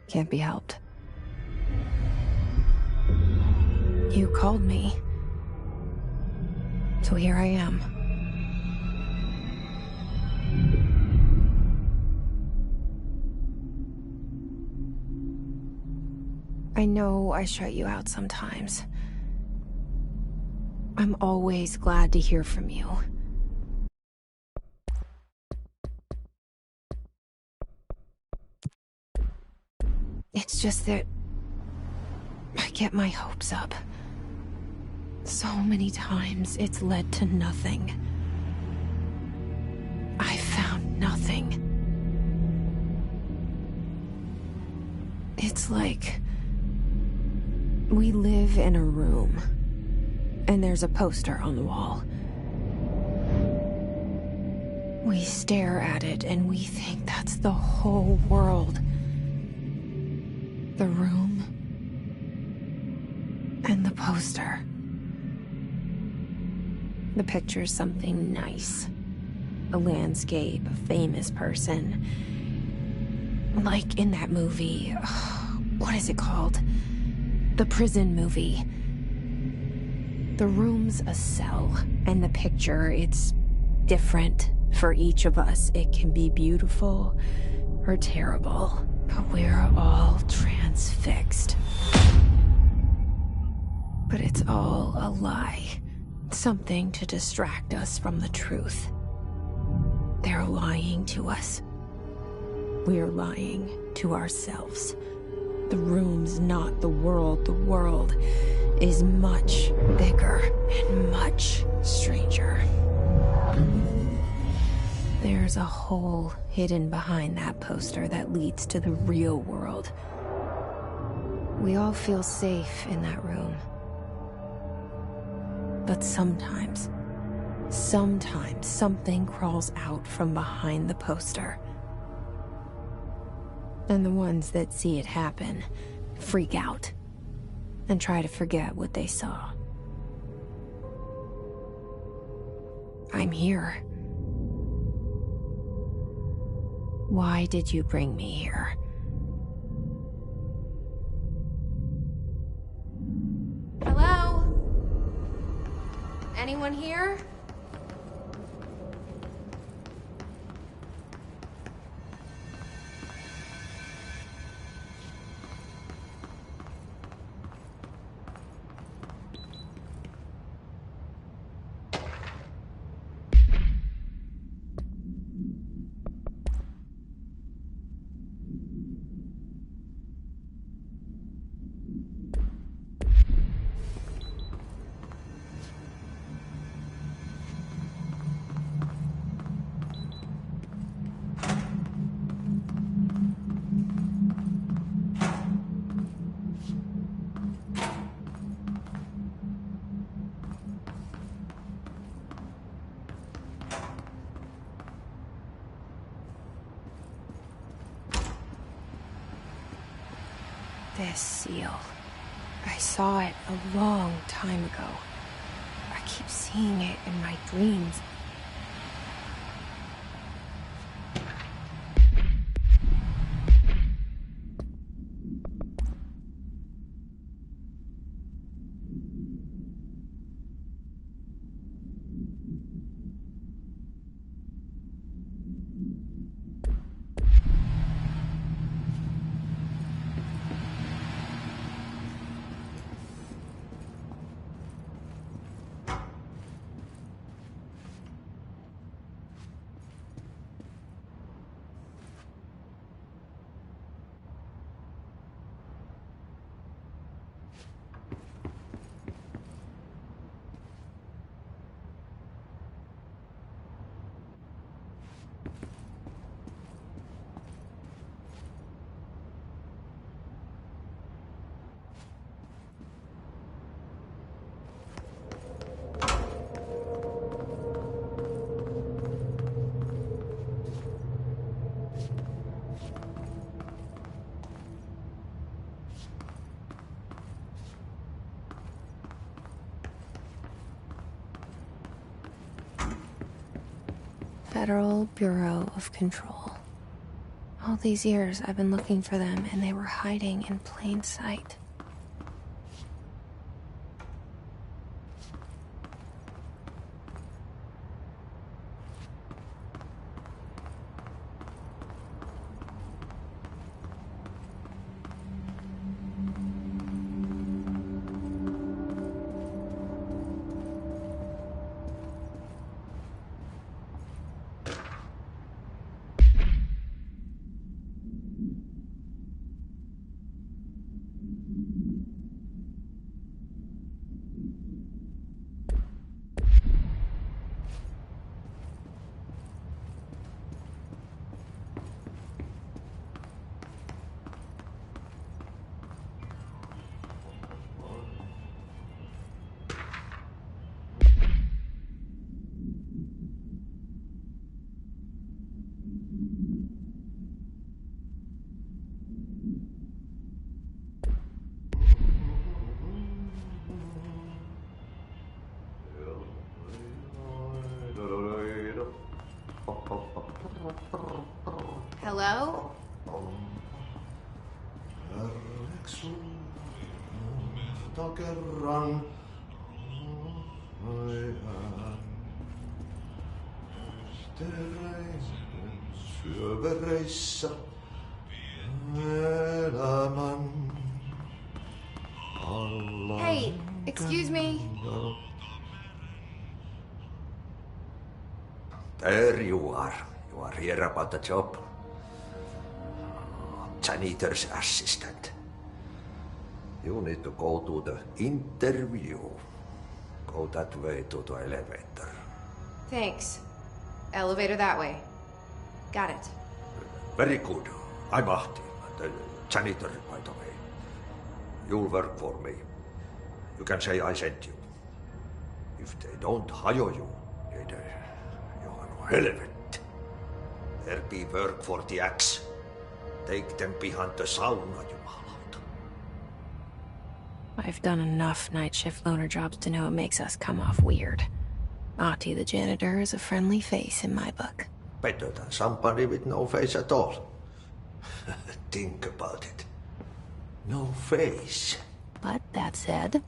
Can't be helped. You called me. So here I am. I know I shut you out sometimes. I'm always glad to hear from you. It's just that I get my hopes up. So many times it's led to nothing. I found nothing. It's like we live in a room, and there's a poster on the wall. We stare at it and we think that's the whole world. The room and the poster. The picture's something nice. A landscape, a famous person. Like in that movie, what is it called? The prison movie. The room's a cell, and the picture, it's different for each of us. It can be beautiful or terrible, but we're all transfixed. But it's all a lie. Something to distract us from the truth. They're lying to us. We're lying to ourselves. The room's not the world. The world is much bigger and much stranger. There's a hole hidden behind that poster that leads to the real world. We all feel safe in that room. But sometimes something crawls out from behind the poster. And the ones that see it happen freak out and try to forget what they saw. I'm here. Why did you bring me here? Hello? Anyone here? This seal. I saw it a long time ago. I keep seeing it in my dreams. Federal Bureau of Control. All these years I've been looking for them, and they were hiding in plain sight. Hello? Hey, excuse me? There you are. You are here about the job. Janitor's assistant. You need to go to the interview. Go that way to the elevator. Thanks. Elevator that way. Got it. Very good. I'm Ahti, the janitor, by the way. You'll work for me. You can say I sent you. If they don't hire you, you are no helvet. There be work for the axe. Take them behind the sauna, jumalauta. I've done enough night shift loner jobs to know it makes us come off weird. Ahti the janitor is a friendly face in my book. Better than somebody with no face at all. Think about it. No face. But that said,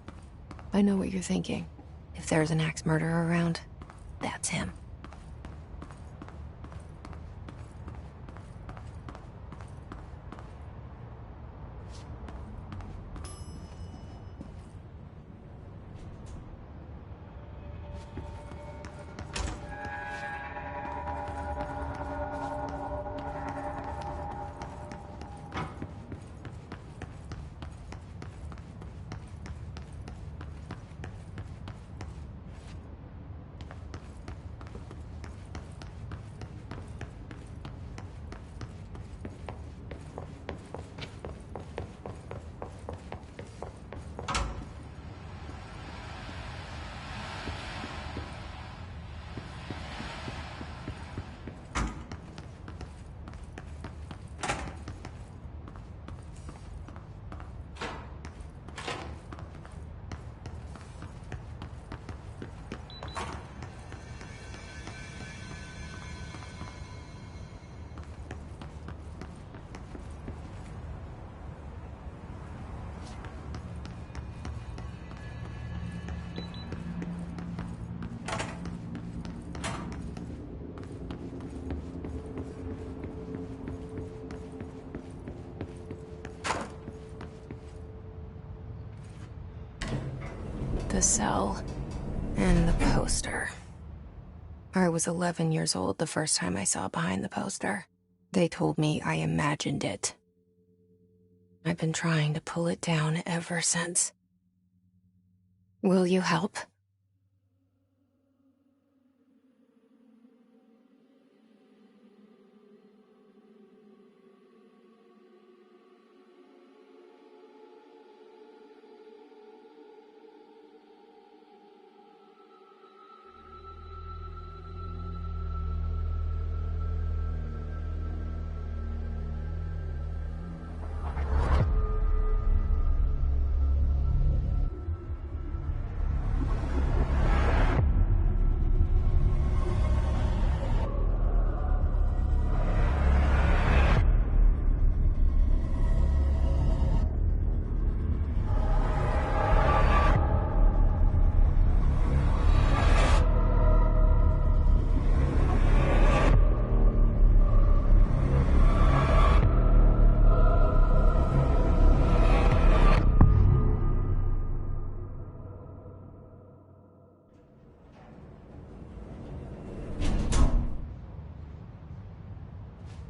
I know what you're thinking. If there's an axe murderer around, that's him. The cell and the poster. I was 11 years old the first time I saw behind the poster. They told me I imagined it. I've been trying to pull it down ever since. Will you help?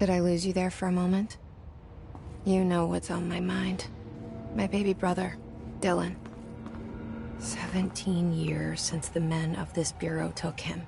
Did I lose you there for a moment? You know what's on my mind. My baby brother, Dylan. 17 years since the men of this bureau took him.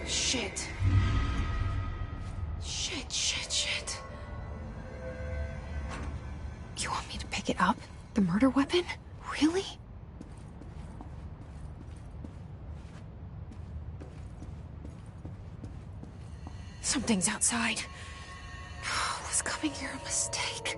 Shit. Shit. You want me to pick it up? The murder weapon? Really? Something's outside. Was coming here a mistake?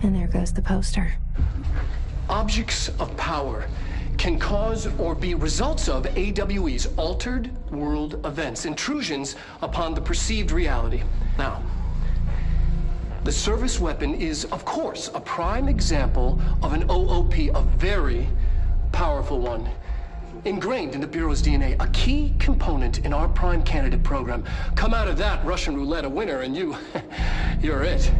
And there goes the poster. Objects of power can cause or be results of AWE's altered world events, intrusions upon the perceived reality. Now, the service weapon is, of course, a prime example of an OOP, a very powerful one. Ingrained in the Bureau's DNA, a key component in our prime candidate program. Come out of that Russian roulette a winner and you're it.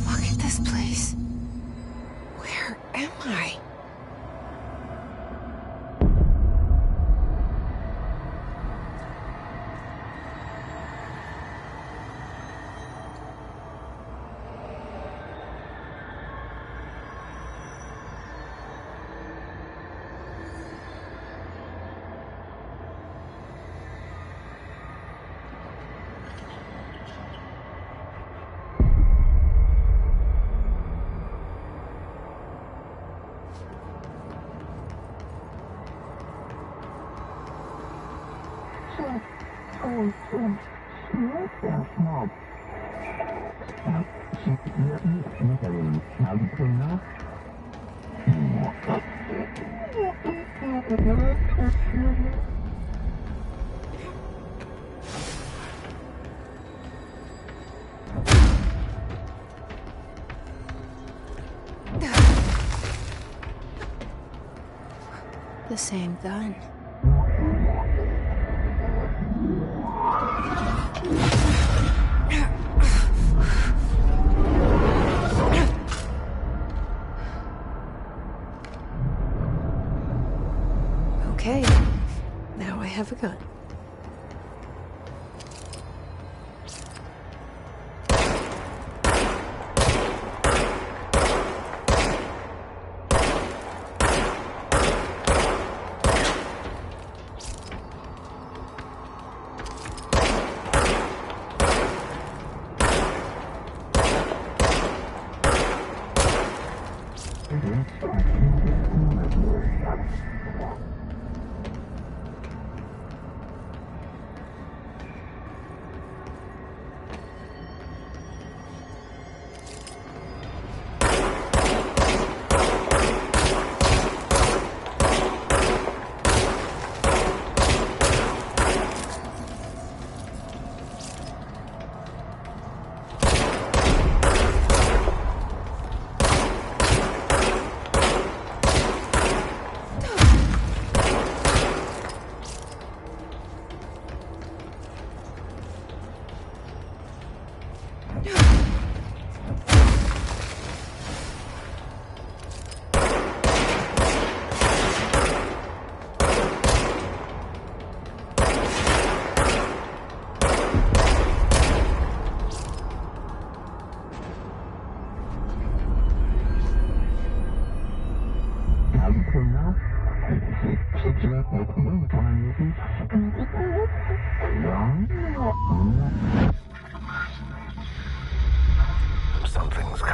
Look at this place. Where am I? The same gun. Okay, now I have a gun.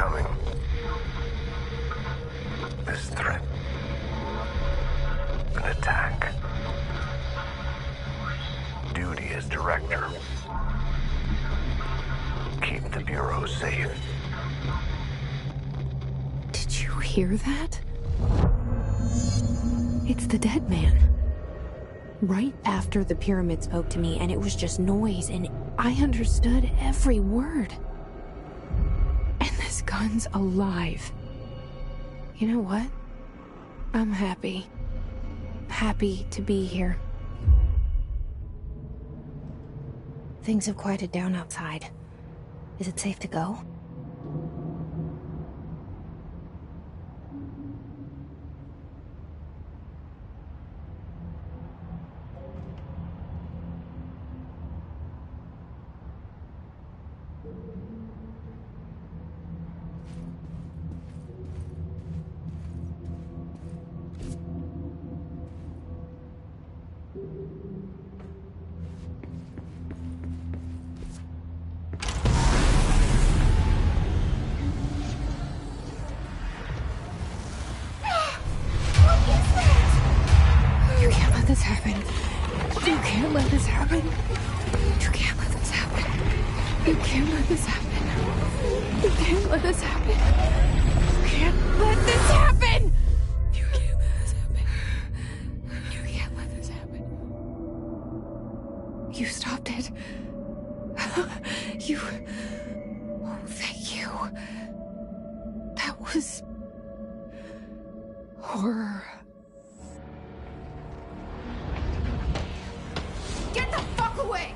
coming. This threat. An attack. Duty as director. Keep the Bureau safe. Did you hear that? It's the dead man. Right after the pyramid spoke to me, and it was just noise, and I understood every word. And this gun's alive. You know what? I'm happy. Happy to be here. Things have quieted down outside. Is it safe to go? You can't let this happen. You can't let this happen. You can't let this happen. You can't let this happen. You can't let this happen. You can't let this happen. You can't let this happen. You can't let this happen. You stopped it. You... Oh, thank you. That was... horror. Get the fuck away!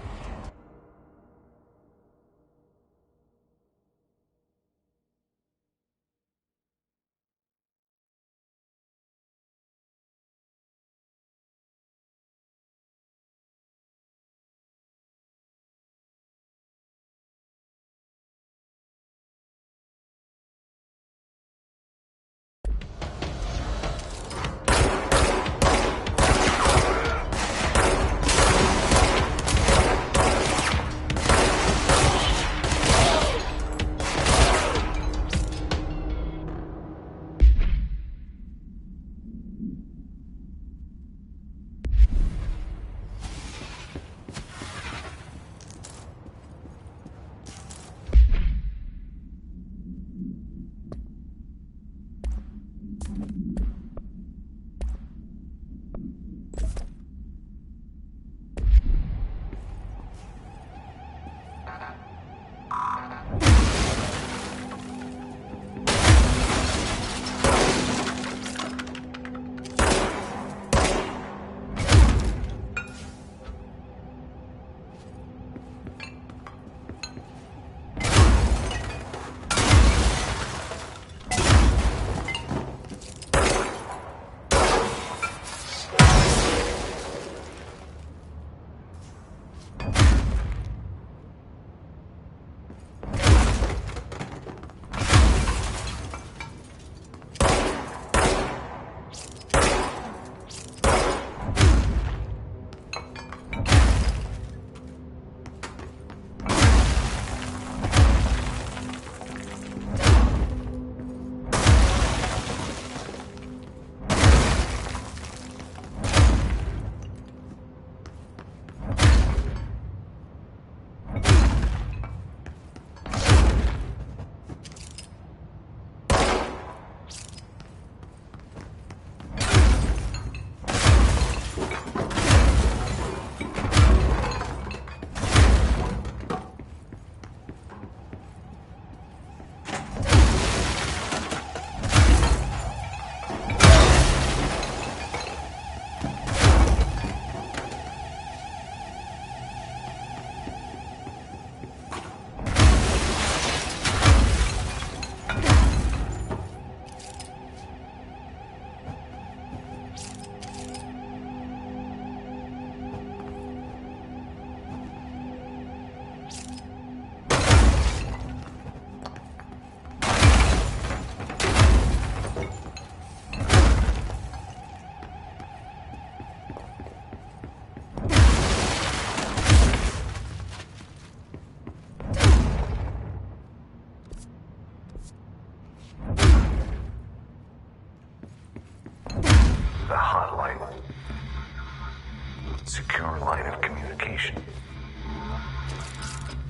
line of communication.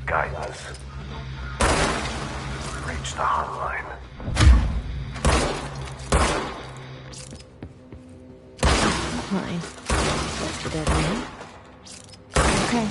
Guidance. Reach the hotline. Fine. That's the dead end. Okay.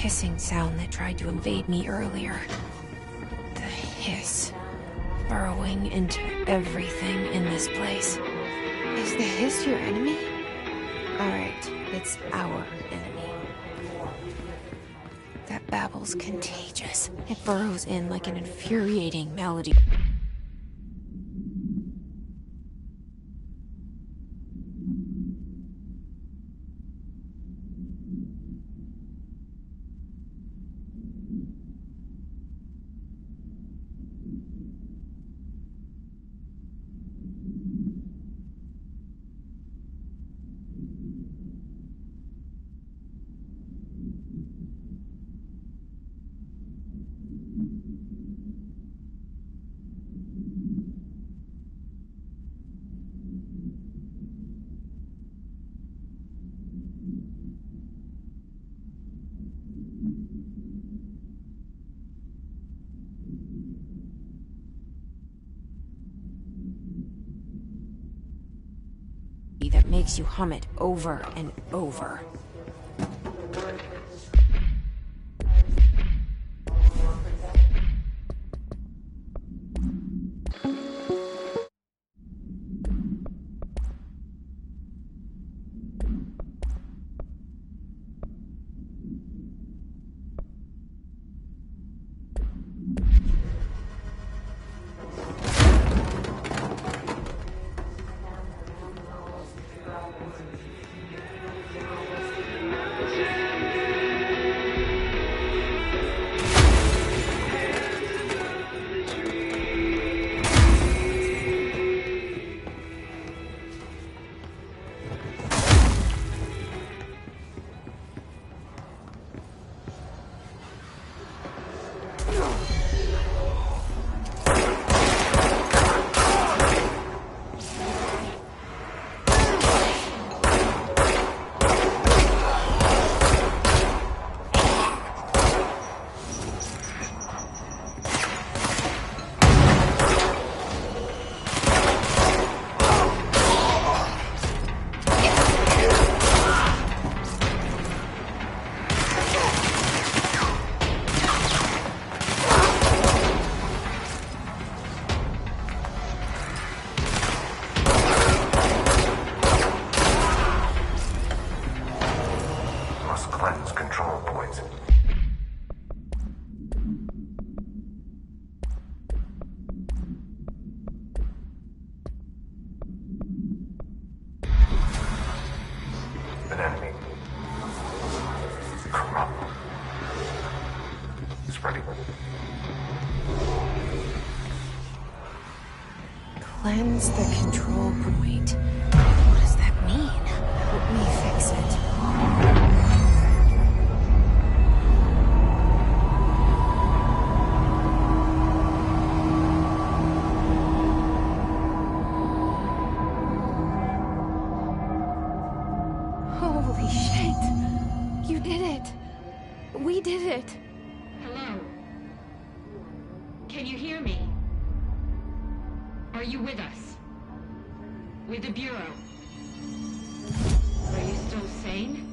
Hissing sound that tried to invade me earlier. The hiss. Burrowing into everything in this place. Is the hiss your enemy? Alright, it's our enemy. That babble's contagious. It burrows in like an infuriating melody. movie that makes you hum it over and over. Cleanse control points. An enemy. Corrupt. Spreading. Cleanse the control point. What does that mean? Help me fix it. Holy shit! You did it! We did it! Hello? Can you hear me? Are you with us? With the Bureau? Are you still sane?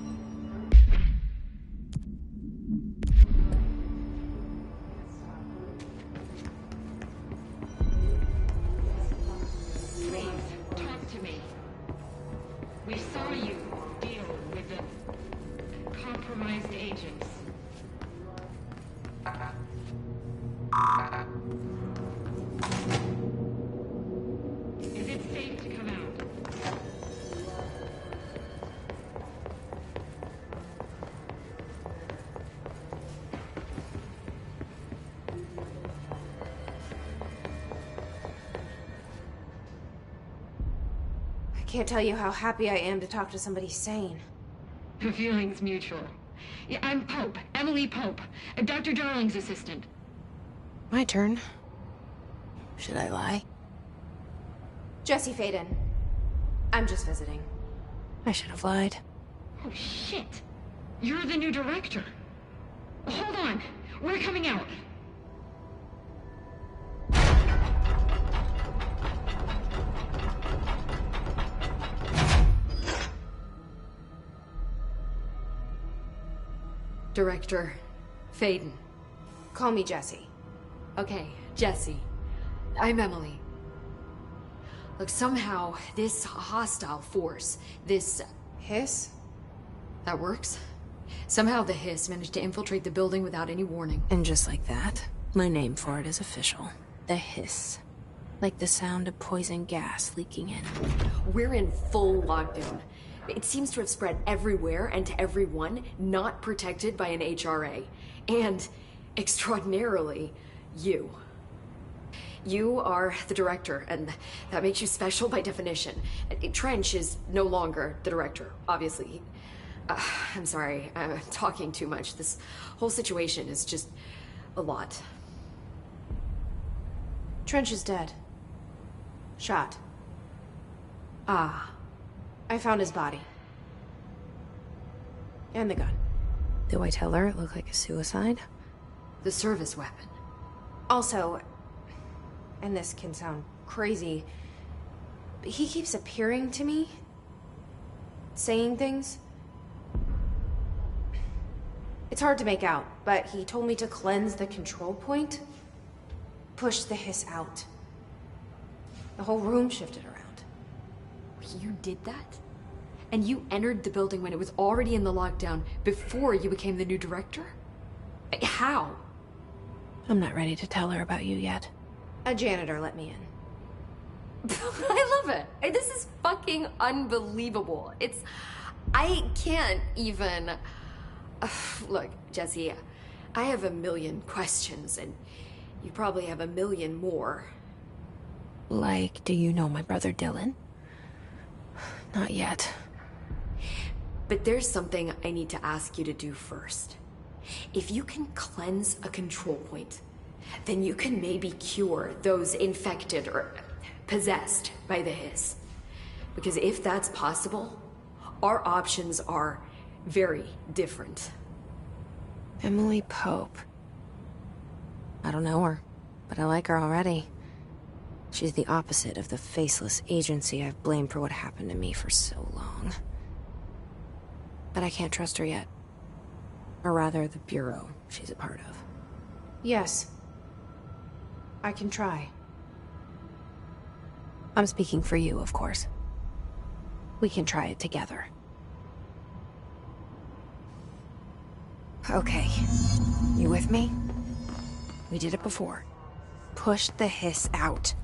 Please, talk to me. We saw you deal with the compromised agents. Is it safe to come out? I can't tell you how happy I am to talk to somebody sane. The feeling's mutual. Yeah, I'm Pope, Emily Pope, Dr. Darling's assistant. My turn. Should I lie? Jesse Faden. I'm just visiting. I should have lied. Oh, shit. You're the new director. Hold on. We're coming out. Director Faden. Call me Jesse. Okay, Jesse. I'm Emily. Look, somehow this hostile force, this... Hiss? that works? Somehow the hiss managed to infiltrate the building without any warning. And just like that, my name for it is official. The hiss. Like the sound of poison gas leaking in. We're in full lockdown. It seems to have spread everywhere and to everyone not protected by an HRA. And, extraordinarily, you. You are the director, and that makes you special by definition. Trench is no longer the director, obviously. I'm sorry, I'm talking too much. This whole situation is just a lot. Trench is dead. Shot. Ah. I found his body. And the gun. Do I tell her it looked like a suicide? The service weapon. Also, and this can sound crazy, but he keeps appearing to me saying things. It's hard to make out, but he told me to cleanse the control point. Push the hiss out. The whole room shifted around. You did that? And you entered the building when it was already in the lockdown before you became the new director? How? I'm not ready to tell her about you yet. A janitor let me in. I love it. This is fucking unbelievable. I can't even... Look, Jesse, I have a million questions, and you probably have a million more. Like, do you know my brother Dylan? Not yet. But there's something I need to ask you to do first. If you can cleanse a control point, then you can maybe cure those infected or possessed by the hiss. Because if that's possible, our options are very different. Emily Pope. I don't know her, but I like her already. She's the opposite of the faceless agency I've blamed for what happened to me for so long. But I can't trust her yet. Or rather, the bureau she's a part of. Yes. I can try. I'm speaking for you, of course. We can try it together. Okay. You with me? We did it before. Push the hiss out.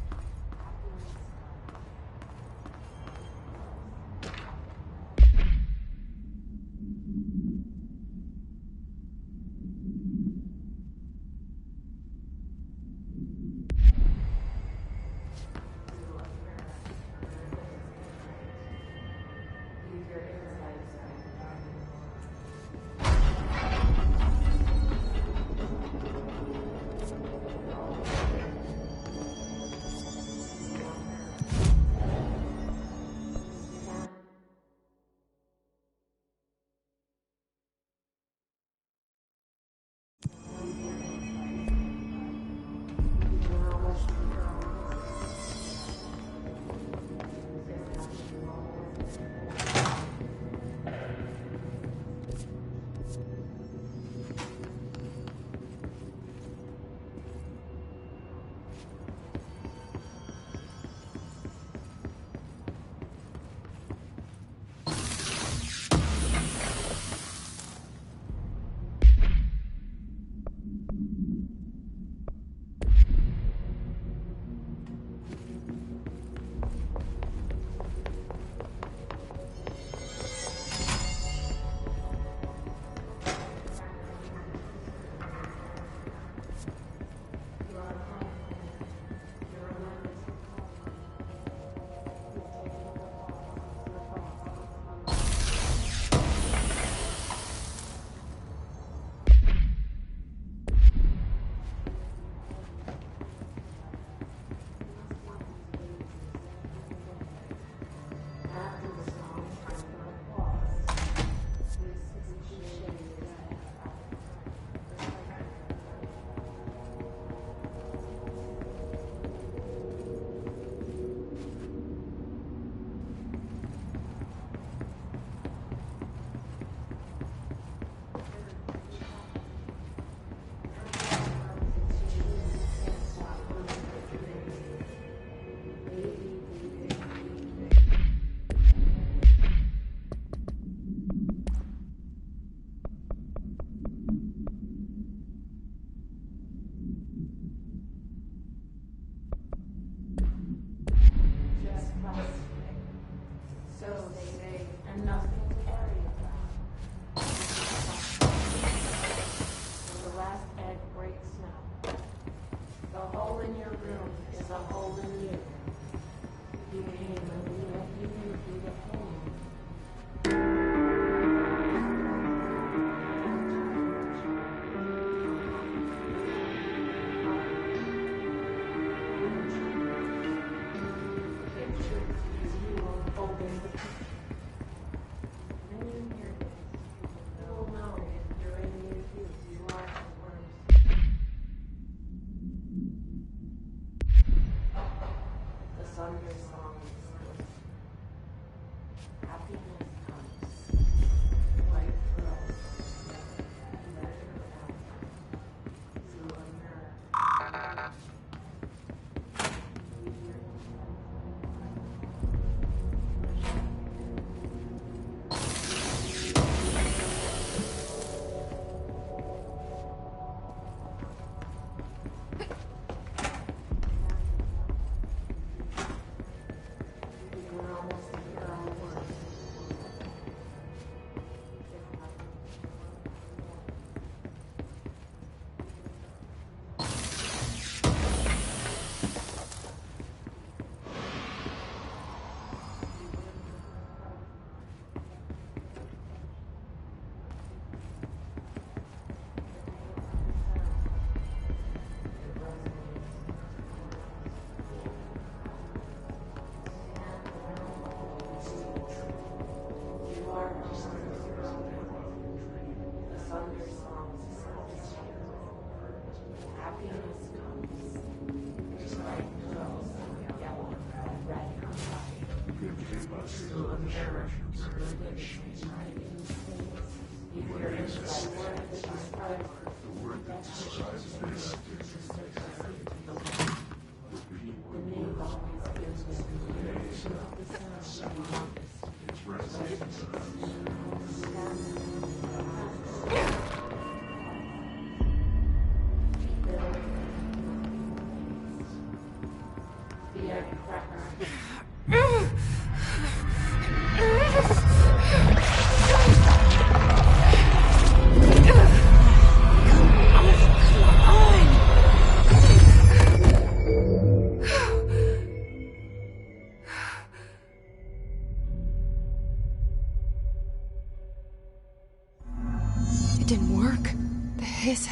Happiness comes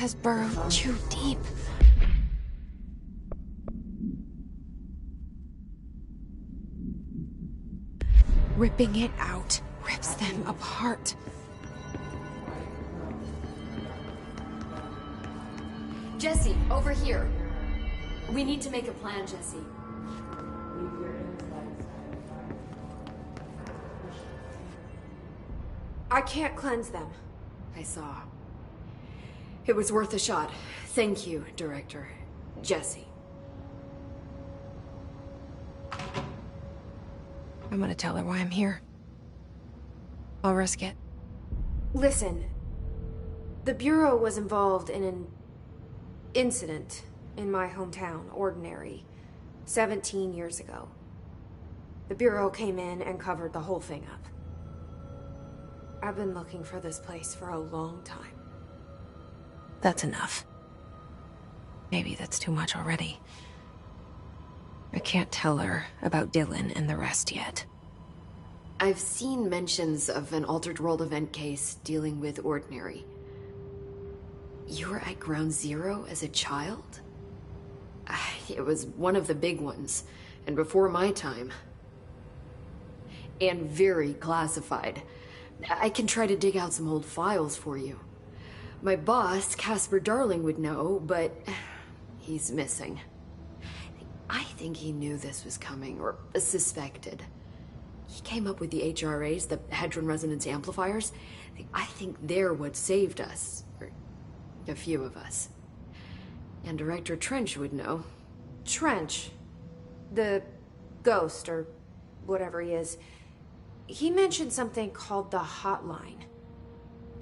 has burrowed too deep. Ripping it out rips them apart. Jesse, over here. We need to make a plan, Jesse. I can't cleanse them. I saw. It was worth a shot. Thank you, Director. Jesse. I'm gonna tell her why I'm here. I'll risk it. Listen, the Bureau was involved in an incident in my hometown, Ordinary, 17 years ago. The Bureau came in and covered the whole thing up. I've been looking for this place for a long time. That's enough. Maybe that's too much already. I can't tell her about Dylan and the rest yet. I've seen mentions of an Altered World event case dealing with Ordinary. You were at Ground Zero as a child? It was one of the big ones, and before my time. And very classified. I can try to dig out some old files for you. My boss, Casper Darling, would know, but he's missing. I think he knew this was coming, or suspected. He came up with the HRAs, the Hadron Resonance Amplifiers. I think they're what saved us. Or a few of us. And Director Trench would know. Trench? The ghost, or whatever he is. He mentioned something called the Hotline.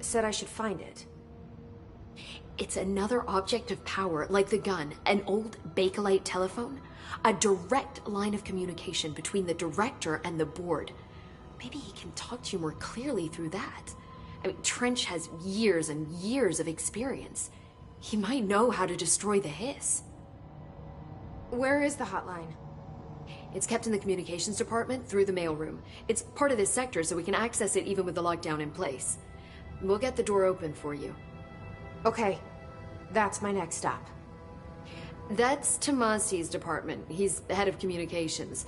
Said I should find it. It's another object of power, like the gun, an old Bakelite telephone. A direct line of communication between the director and the board. Maybe he can talk to you more clearly through that. I mean, Trench has years and years of experience. He might know how to destroy the hiss. Where is the hotline? It's kept in the communications department through the mailroom. It's part of this sector, so we can access it even with the lockdown in place. We'll get the door open for you. Okay, that's my next stop. That's Tomasi's department. He's head of communications.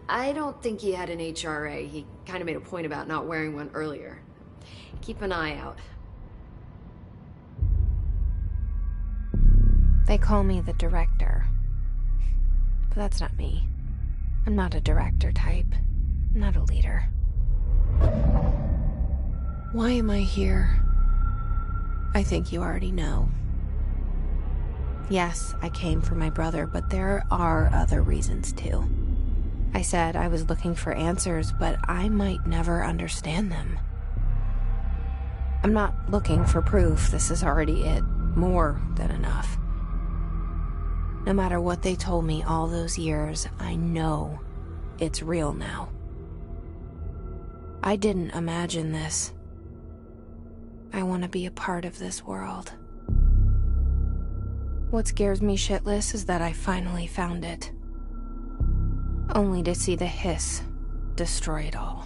I don't think he had an HRA. He kind of made a point about not wearing one earlier. Keep an eye out. They call me the director. But that's not me. I'm not a director type. I'm not a leader. Why am I here? I think you already know. Yes, I came for my brother, but there are other reasons too. I said I was looking for answers, but I might never understand them. I'm not looking for proof. This is already it. More than enough. No matter what they told me all those years, I know it's real now. I didn't imagine this. I want to be a part of this world. What scares me shitless is that I finally found it. Only to see the hiss destroy it all.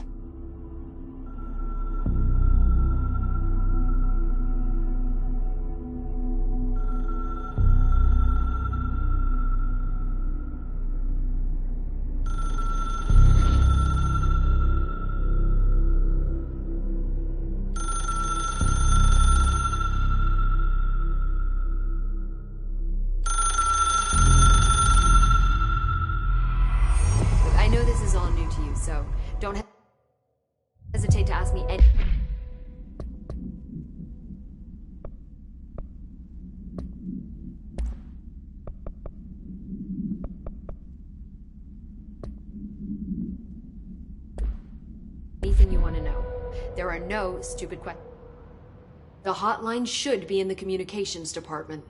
So don't hesitate to ask me any... anything you want to know. There are no stupid questions. The hotline should be in the communications department.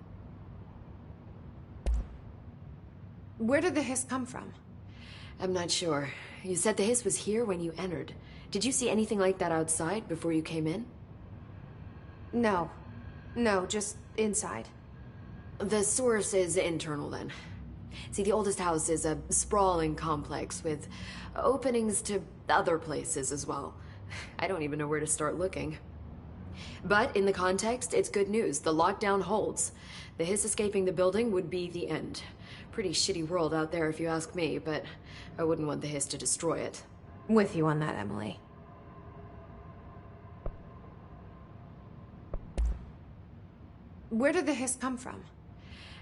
Where did the hiss come from? I'm not sure. You said the hiss was here when you entered. Did you see anything like that outside before you came in? No. No, just inside. The source is internal then. See, the oldest house is a sprawling complex with openings to other places as well. I don't even know where to start looking. But in the context, it's good news. The lockdown holds. The Hiss escaping the building would be the end. Pretty shitty world out there if you ask me, but I wouldn't want the Hiss to destroy it. With you on that, Emily. Where did the Hiss come from?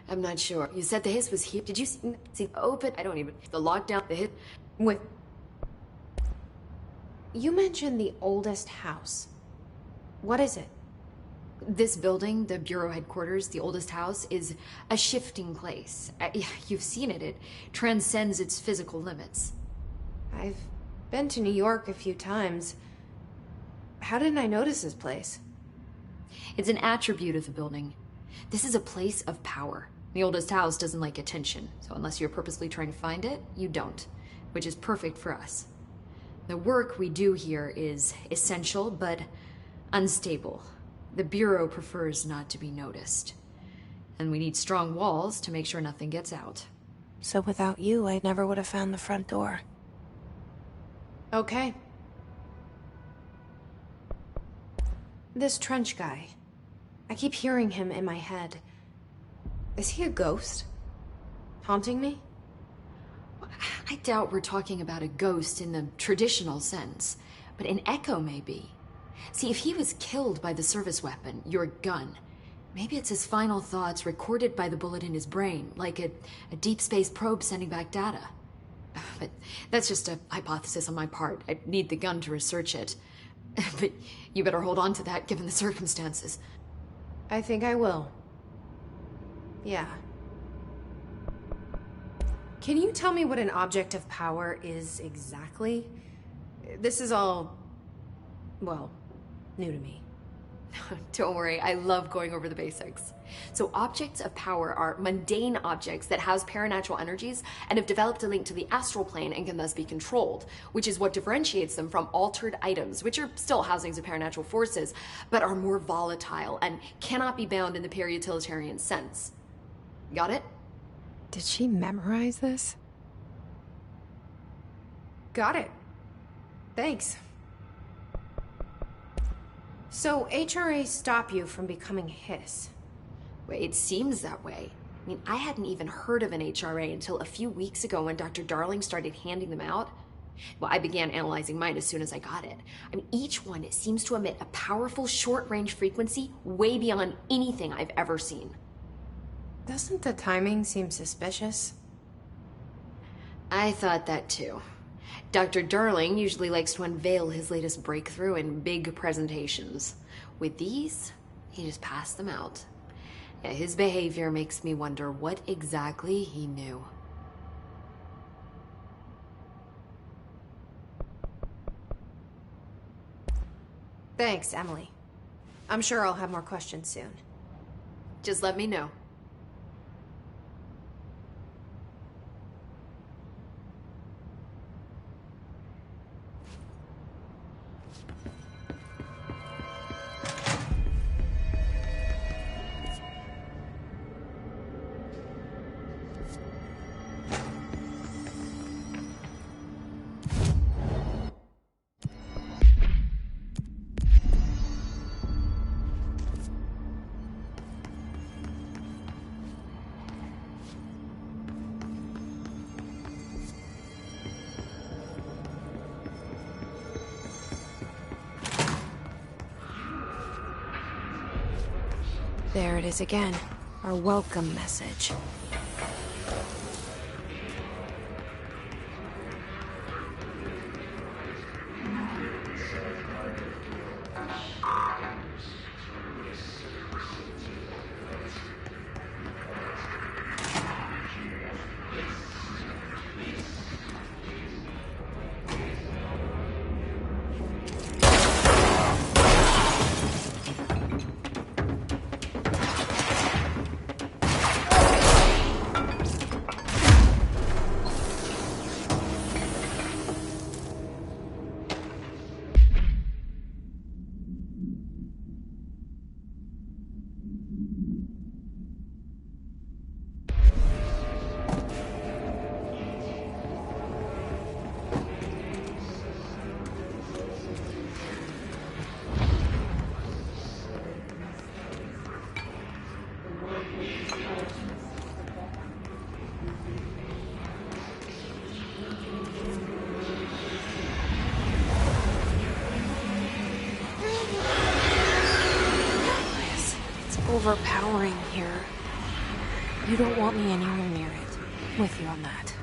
I'm not sure. You said the Hiss was here. Did you see open? I don't even... The lockdown, the Hiss... With... You mentioned the oldest house. What is it? This building, the Bureau headquarters, the oldest house, is a shifting place. You've seen it. It transcends its physical limits. I've been to New York a few times. How didn't I notice this place? It's an attribute of the building. This is a place of power. The oldest house doesn't like attention, so unless you're purposely trying to find it, you don't, which is perfect for us. The work we do here is essential, but unstable. The Bureau prefers not to be noticed. And we need strong walls to make sure nothing gets out. So without you, I never would have found the front door. Okay. This Trench guy. I keep hearing him in my head. Is he a ghost? Haunting me? I doubt we're talking about a ghost in the traditional sense, but an echo maybe. See, if he was killed by the service weapon, your gun, maybe it's his final thoughts recorded by the bullet in his brain, like a deep space probe sending back data. But that's just a hypothesis on my part. I need the gun to research it. But you better hold on to that given the circumstances. I think I will. Yeah. Can you tell me what an object of power is exactly? This is all, well, new to me. Don't worry, I love going over the basics. So objects of power are mundane objects that house paranatural energies and have developed a link to the astral plane and can thus be controlled, which is what differentiates them from altered items, which are still housings of paranatural forces, but are more volatile and cannot be bound in the peri-utilitarian sense. Got it? Did she memorize this? Got it. Thanks. So HRA stop you from becoming Hiss? Well, it seems that way. I mean, I hadn't even heard of an HRA until a few weeks ago when Dr. Darling started handing them out. Well, I began analyzing mine as soon as I got it. I mean, each one seems to emit a powerful short-range frequency way beyond anything I've ever seen. Doesn't the timing seem suspicious? I thought that too. Dr. Darling usually likes to unveil his latest breakthrough in big presentations. With these, he just passed them out. Yeah, his behavior makes me wonder what exactly he knew. Thanks, Emily. I'm sure I'll have more questions soon. Just let me know. There it is again. Our welcome message. overpowering here. You don't want me anywhere near it. With you on that.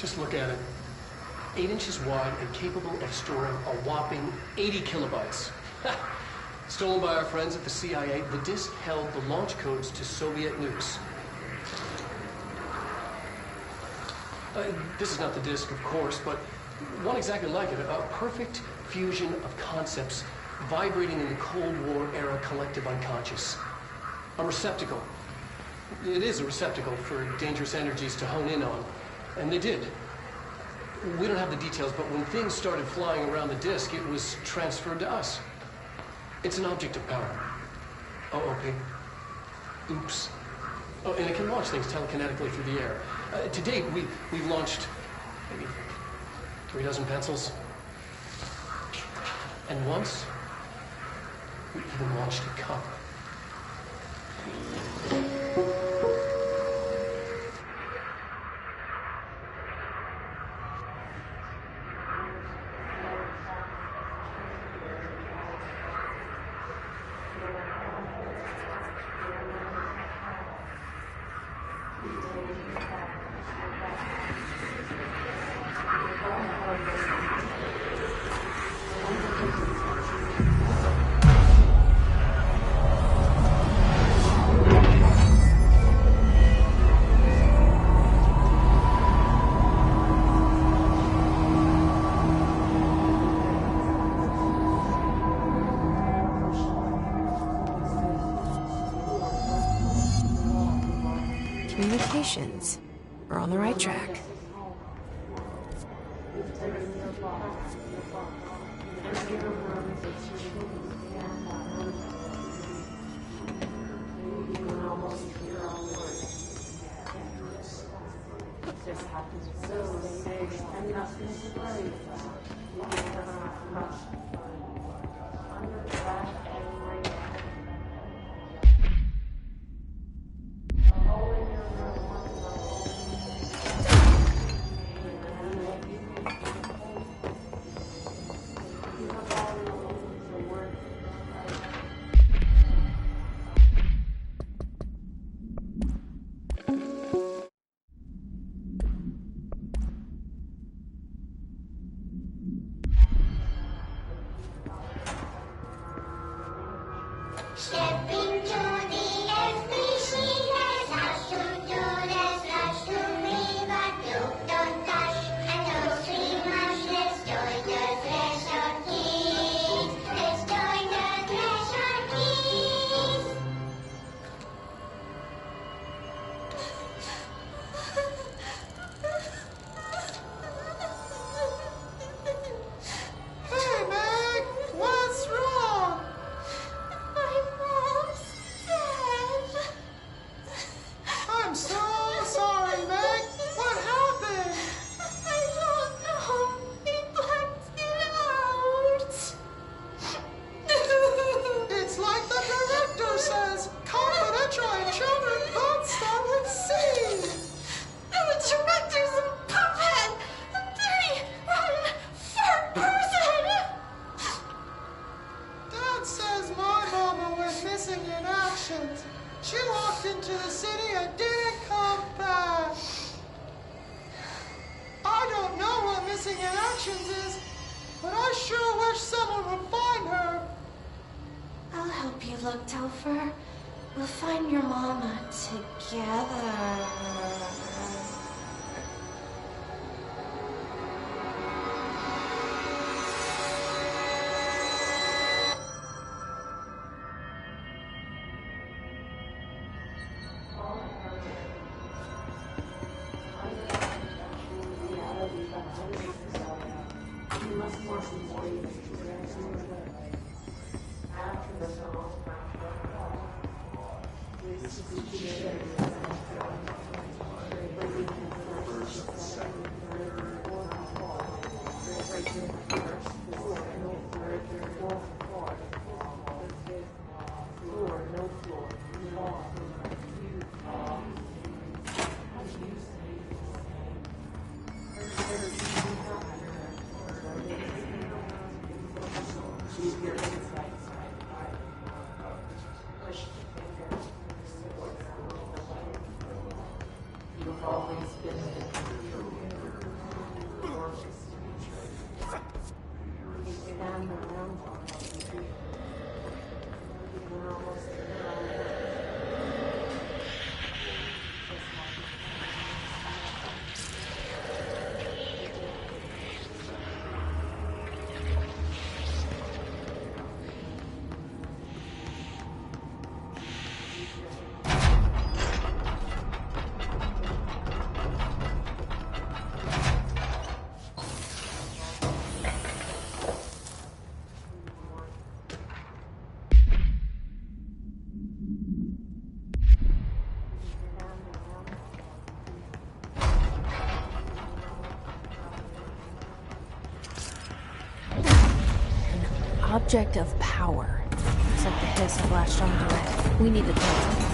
Just look at it. 8 inches wide and capable of storing a whopping 80 kilobytes. Stolen by our friends at the CIA, the disk held the launch codes to Soviet nukes. This is not the disk, of course, but one exactly like it. A perfect fusion of concepts vibrating in the Cold War era collective unconscious. A receptacle. It is a receptacle for dangerous energies to hone in on. And they did. We don't have the details, but when things started flying around the disk, it was transferred to us. It's an object of power. Oh, okay. Oops. Oh, and it can launch things telekinetically through the air. To date, we've launched maybe 3 dozen pencils. And once, we even launched a cup. Communications. We're on the right track. She walked into the city and didn't come back. I don't know what missing in actions is, but I sure wish someone would find her. I'll help you look, Telfer. We'll find your mama together. Object of power. Looks like the hiss have latched onto it. We need to kill it.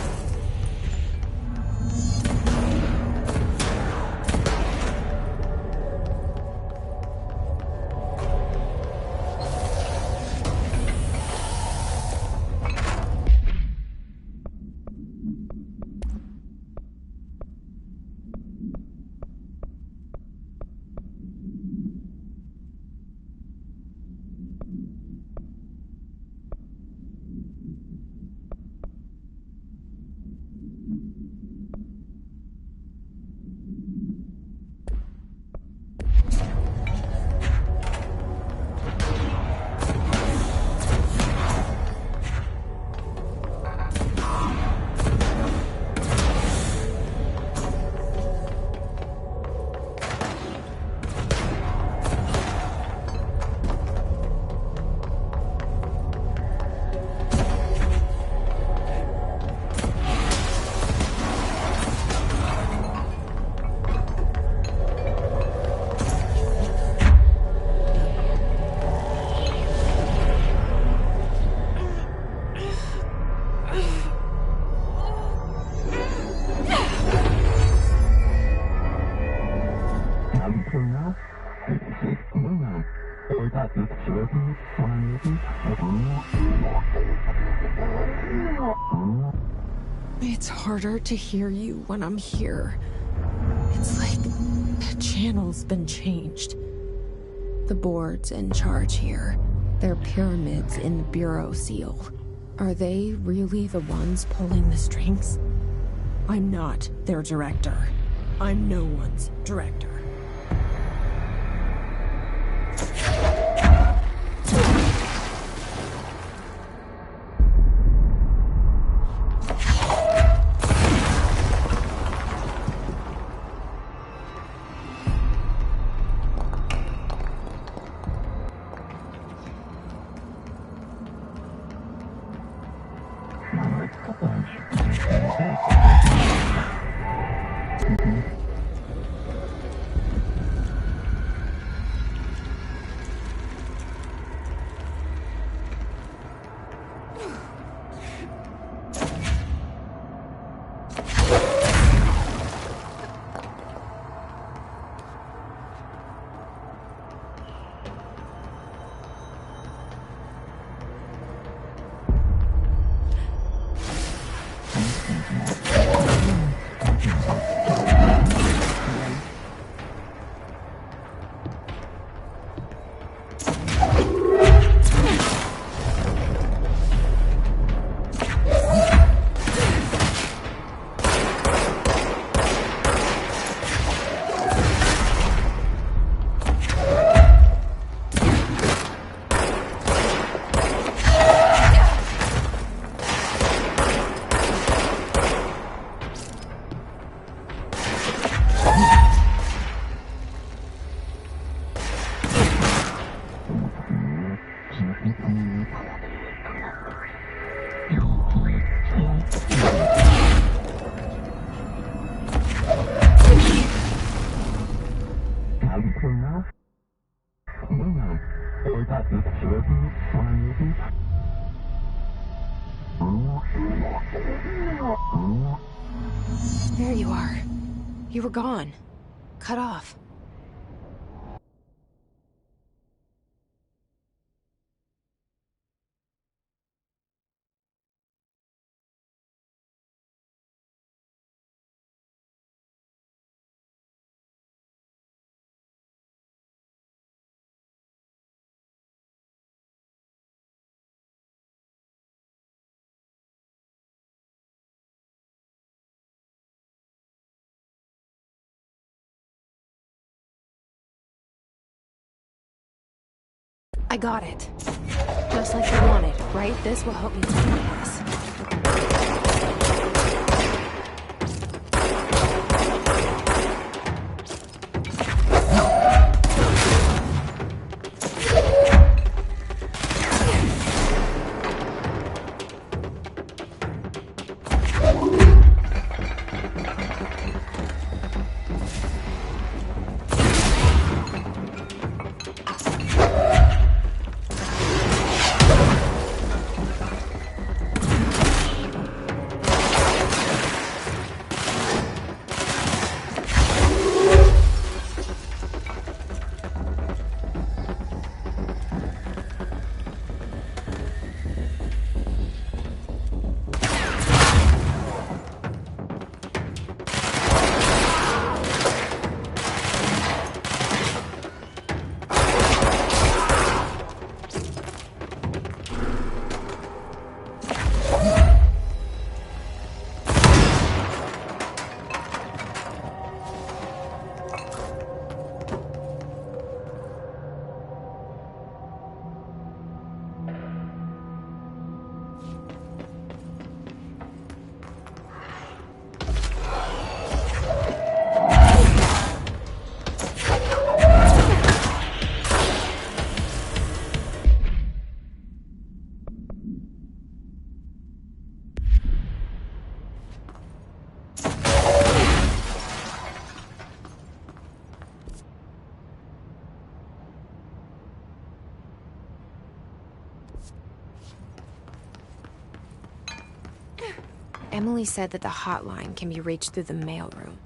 It's harder to hear you when I'm here. It's like the channel's been changed. The board's in charge here. They're pyramids in the Bureau seal. Are they really the ones pulling the strings? I'm not their director. I'm no one's director. There you are. You were gone. Cut off. I got it. Just like I wanted, right? This will help me through this. Emily said that the hotline can be reached through the mailroom.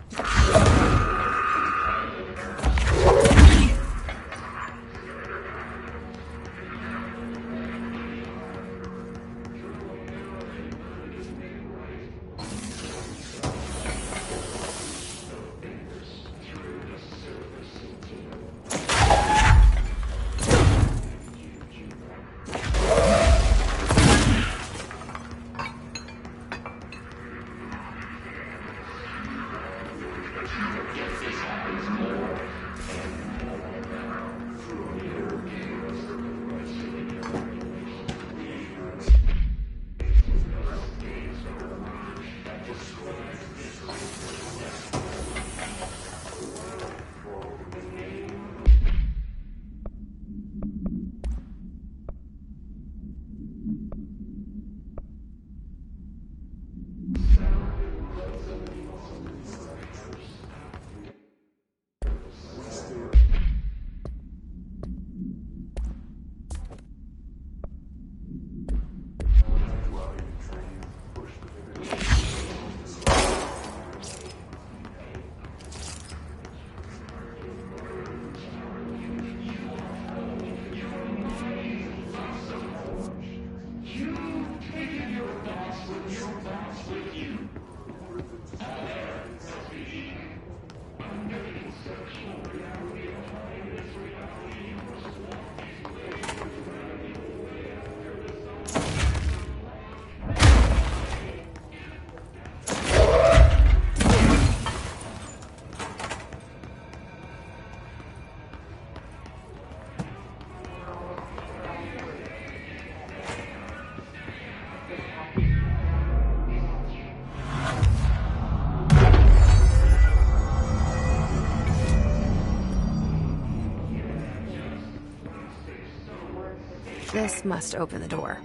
This must open the door.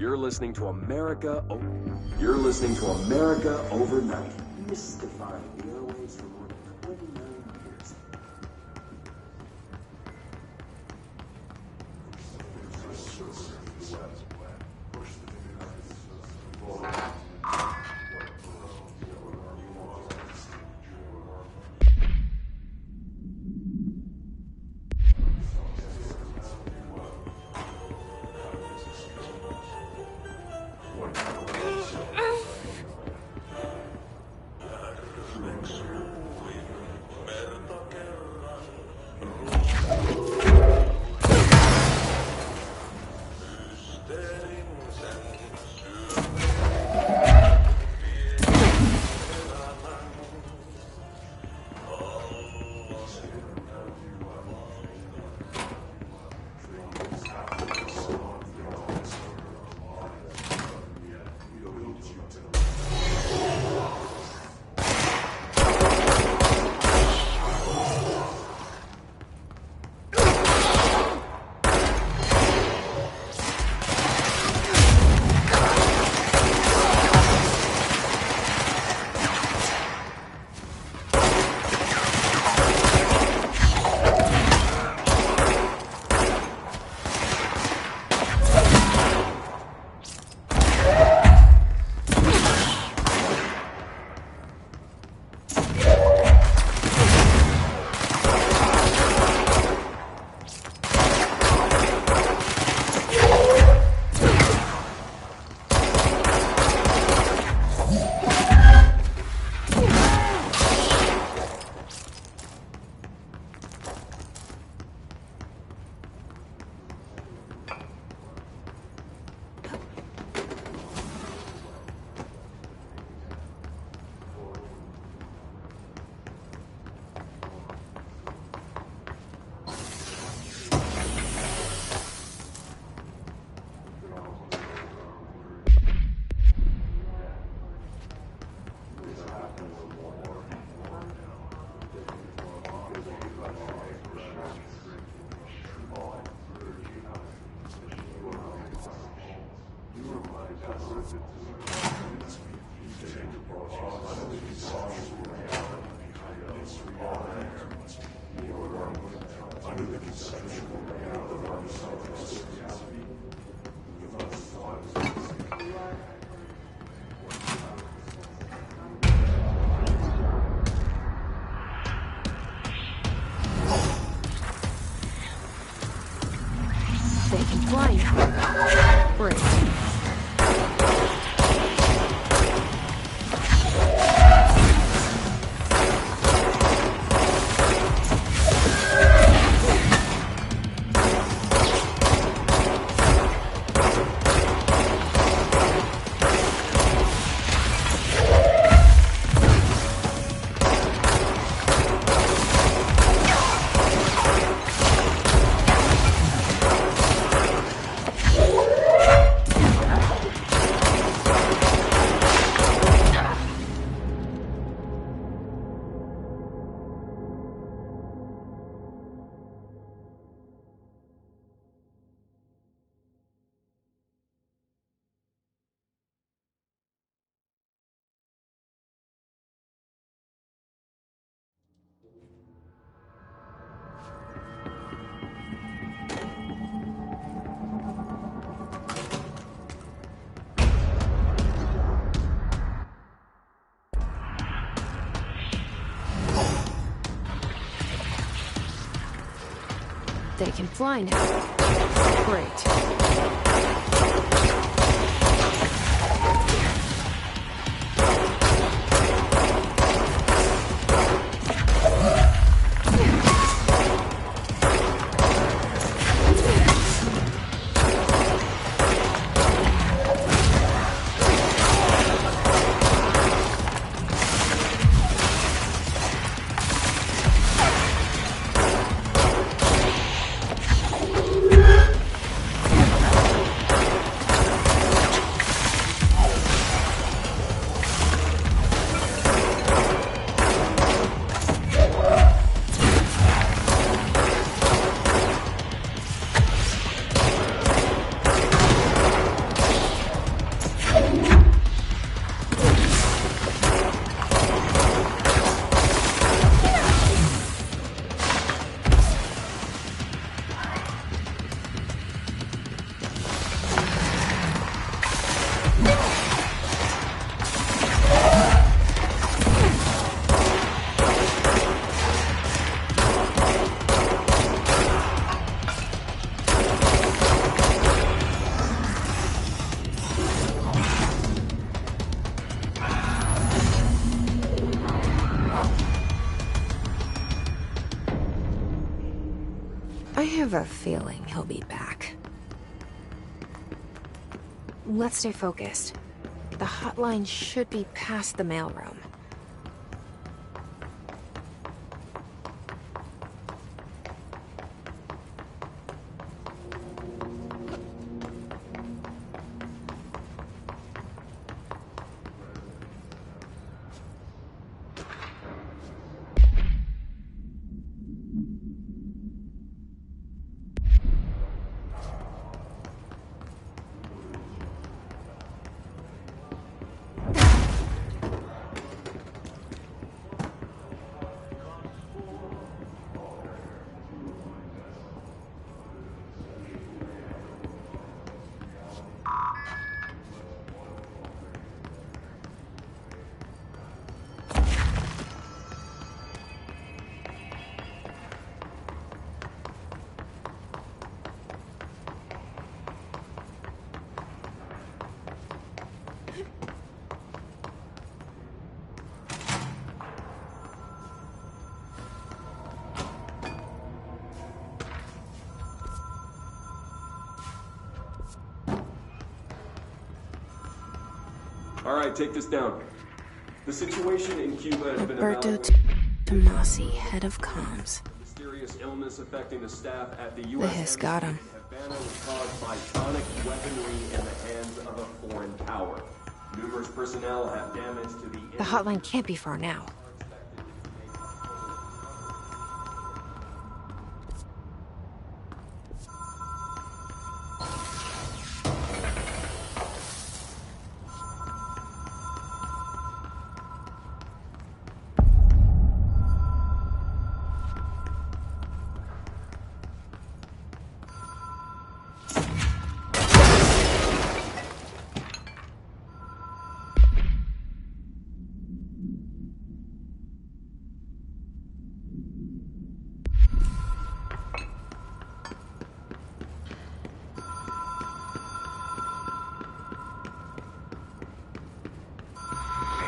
You're listening to America. You're listening to America Overnight. Mystifying the airwaves for more than 29 years. They can fly now. Great. have a feeling he'll be back. Let's stay focused. The hotline should be past the mailroom. All right, take this down. The situation in Cuba has been Roberto evaluated. Tomasi, head of comms. Mysterious illness affecting the staff at the The U.S. hiss got him. Havana was caused by sonic weaponry in the hands of a foreign power. Numerous personnel have damage to the... The hotline can't be far now.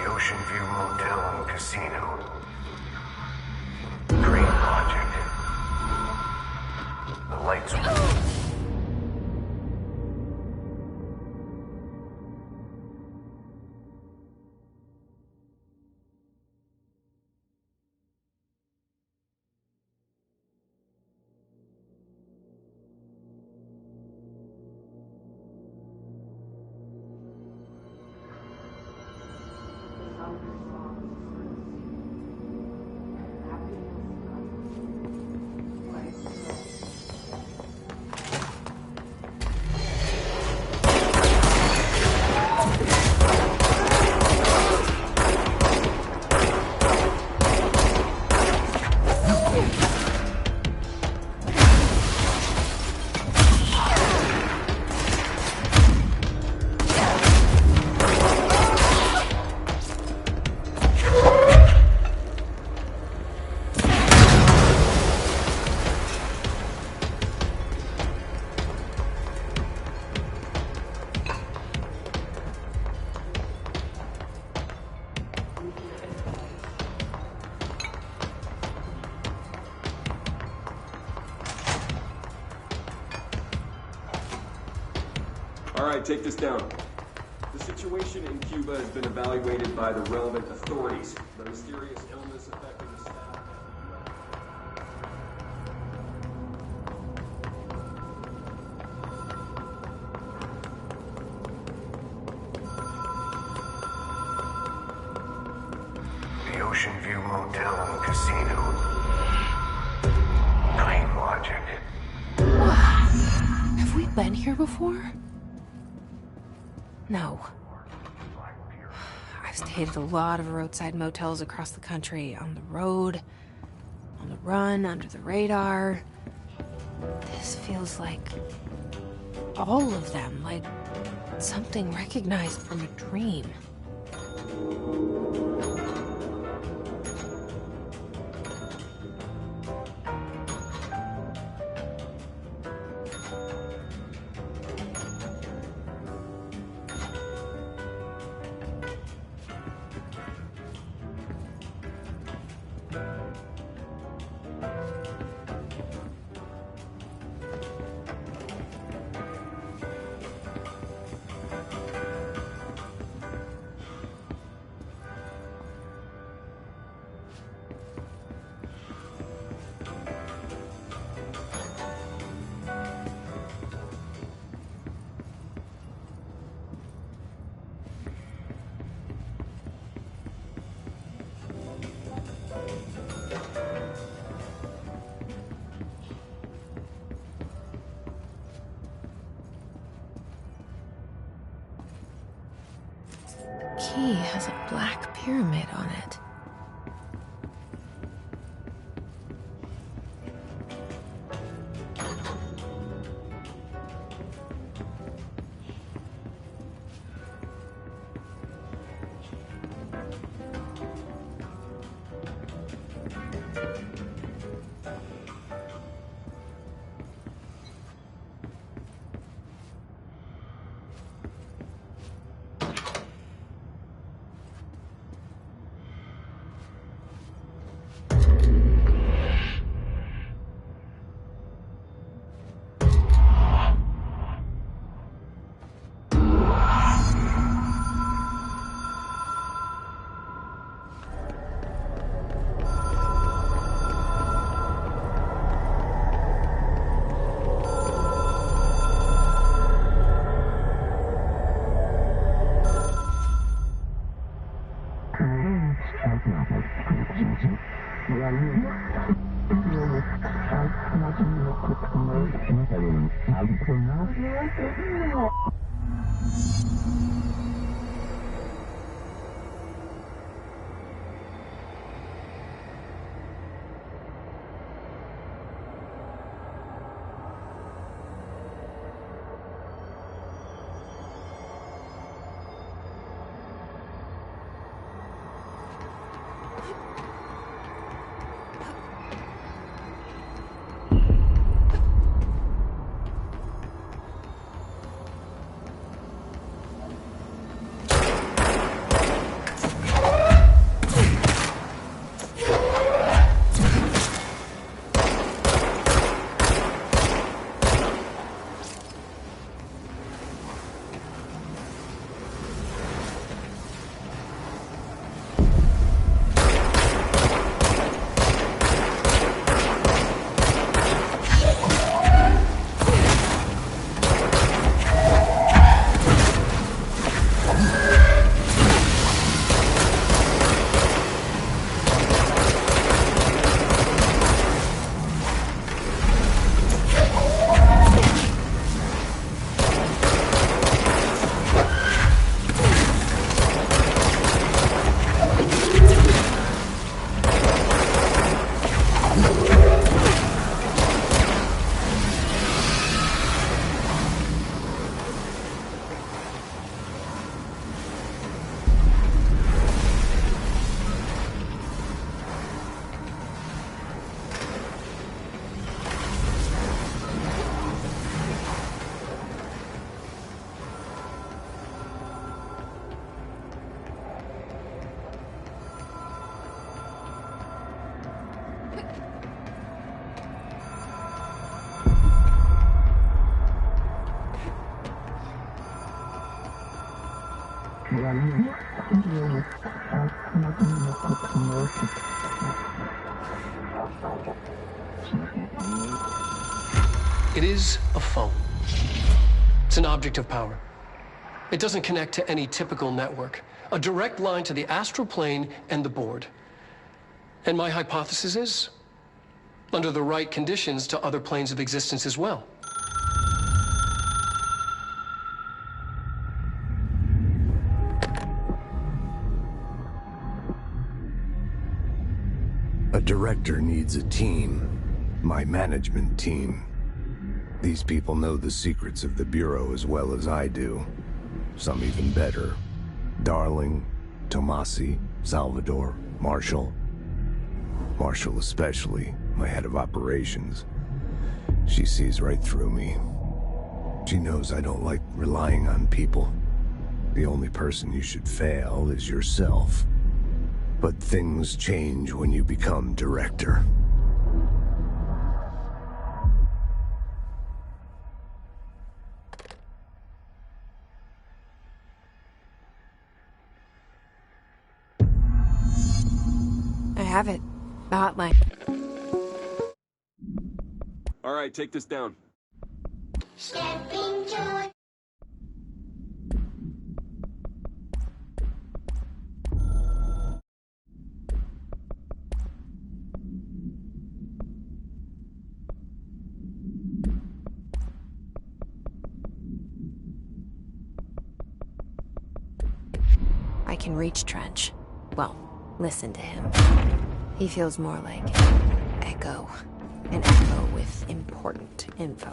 The Ocean View Motel and Casino. Dream logic. The lights were... All right, take this down. The situation in Cuba has been evaluated by the relevant authorities. The mysterious illness affecting the staff. The Ocean View Motel and Casino. Dream logic. Have we been here before? No. I've stayed at a lot of roadside motels across the country, on the road, on the run, under the radar. This feels like all of them, like something recognized from a dream. key has a black pyramid on it. It is a phone. It's an object of power. It doesn't connect to any typical network. A direct line to the astral plane and the board. And my hypothesis is, under the right conditions, to other planes of existence as well. A director needs a team. My management team. These people know the secrets of the Bureau as well as I do. Some even better. Darling, Tomasi, Salvador, Marshall. Marshall especially, my head of operations. She sees right through me. She knows I don't like relying on people. The only person you should fail is yourself. But things change when you become director. I have it. The hotline. All right, take this down. Stepping joy. I I can reach Trench. Well, listen to him. He feels more like Echo. An Echo with important info.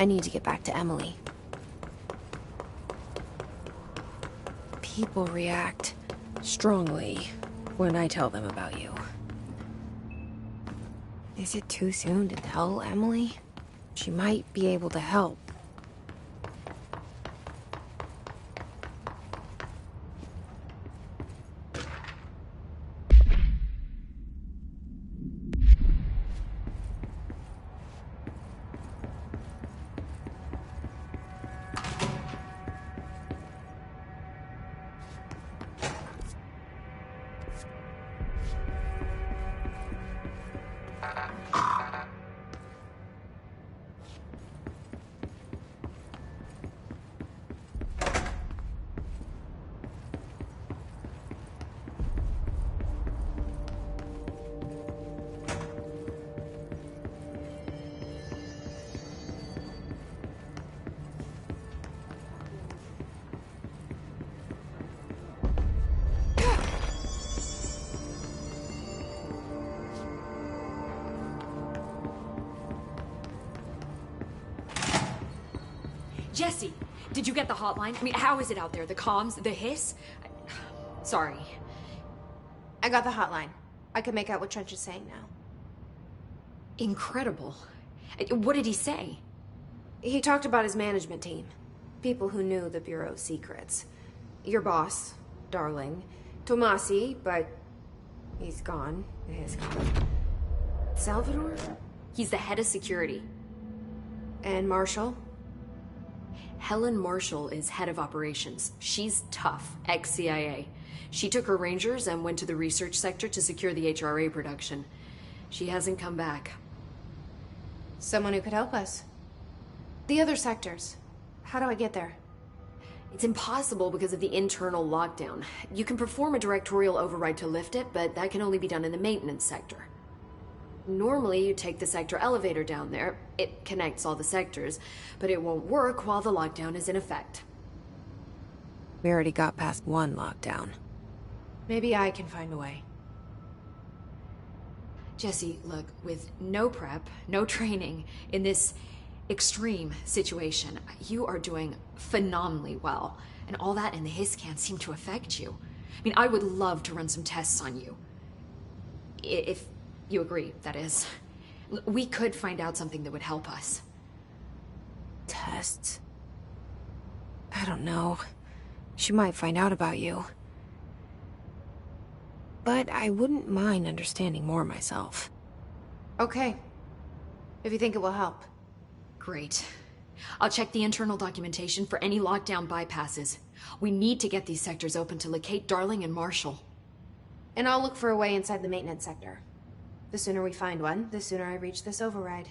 I need to get back to Emily. People react strongly when I tell them about you. Is it too soon to tell Emily? She might be able to help. Jesse, did you get the hotline? I mean, how is it out there? The comms? The hiss? Sorry. I got the hotline. I can make out what Trench is saying now. Incredible. What did he say? He talked about his management team. People who knew the Bureau's secrets. Your boss, Darling. Tomasi, but he's gone. He is gone. Salvador? He's the head of security. And Marshall? Helen Marshall is head of operations. She's tough, ex-CIA. She took her Rangers and went to the research sector to secure the HRA production. She hasn't come back. Someone who could help us. The other sectors. How do I get there? It's impossible because of the internal lockdown. You can perform a directorial override to lift it, but that can only be done in the maintenance sector. Normally, you take the sector elevator down there. It connects all the sectors, but it won't work while the lockdown is in effect. We already got past one lockdown. Maybe I can find a way. Jesse, look, with no prep, no training, in this extreme situation, you are doing phenomenally well. And all that and the hiss can't seem to affect you. I mean, I would love to run some tests on you. If you agree, that is. We could find out something that would help us. Tests? I don't know. She might find out about you. But I wouldn't mind understanding more myself. Okay. If you think it will help. Great. I'll check the internal documentation for any lockdown bypasses. We need to get these sectors open to locate Darling and Marshall. And I'll look for a way inside the maintenance sector. The sooner we find one, the sooner I reach this override.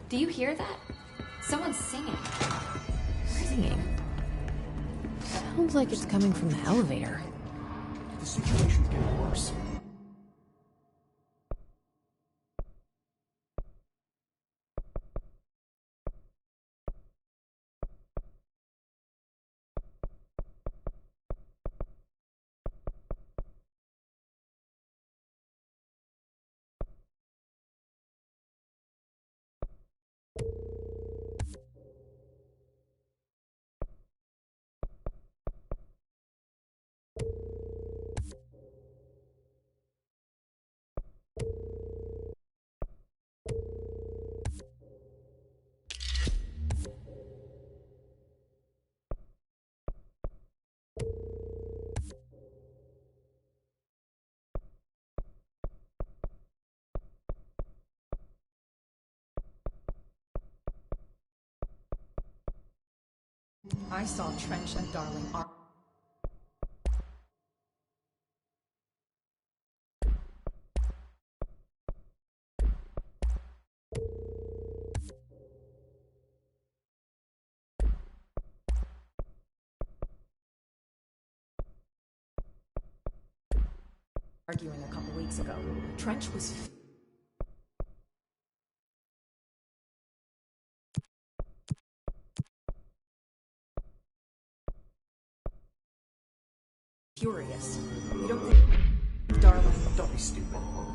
Do you hear that? Someone's singing. Singing? Sounds like it's coming from the elevator. The situation's getting worse. I saw Trench and Darling arguing a couple weeks ago. Trench was furious. You don't think... Darling... Don't be stupid.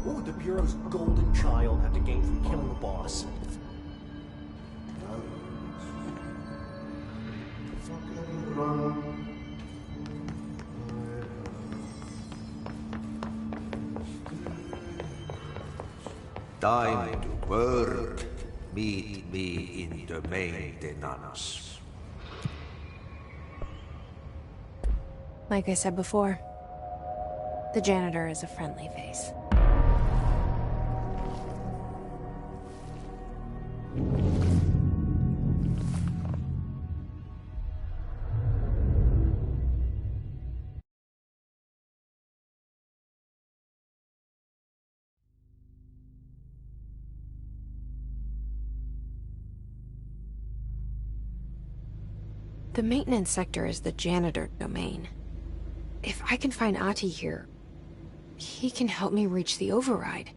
What would the Bureau's golden child have to gain from killing the boss? Time to work. Meet me in the maintenance. Like I said before, the janitor is a friendly face. The maintenance sector is the janitor domain. If I can find Ahti here, he can help me reach the override.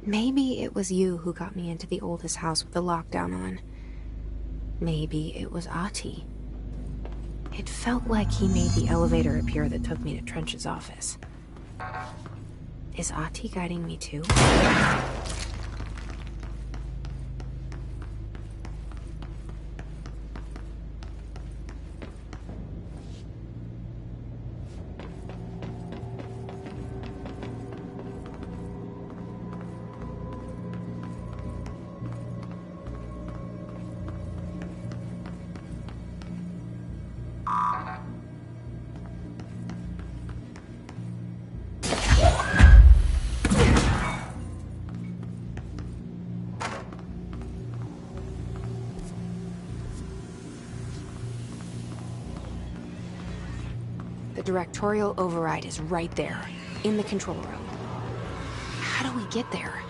Maybe it was you who got me into the oldest house with the lockdown on. Maybe it was Ahti. It felt like he made the elevator appear that took me to Trench's office. Is Ahti guiding me too? The directorial override is right there, in the control room. How do we get there?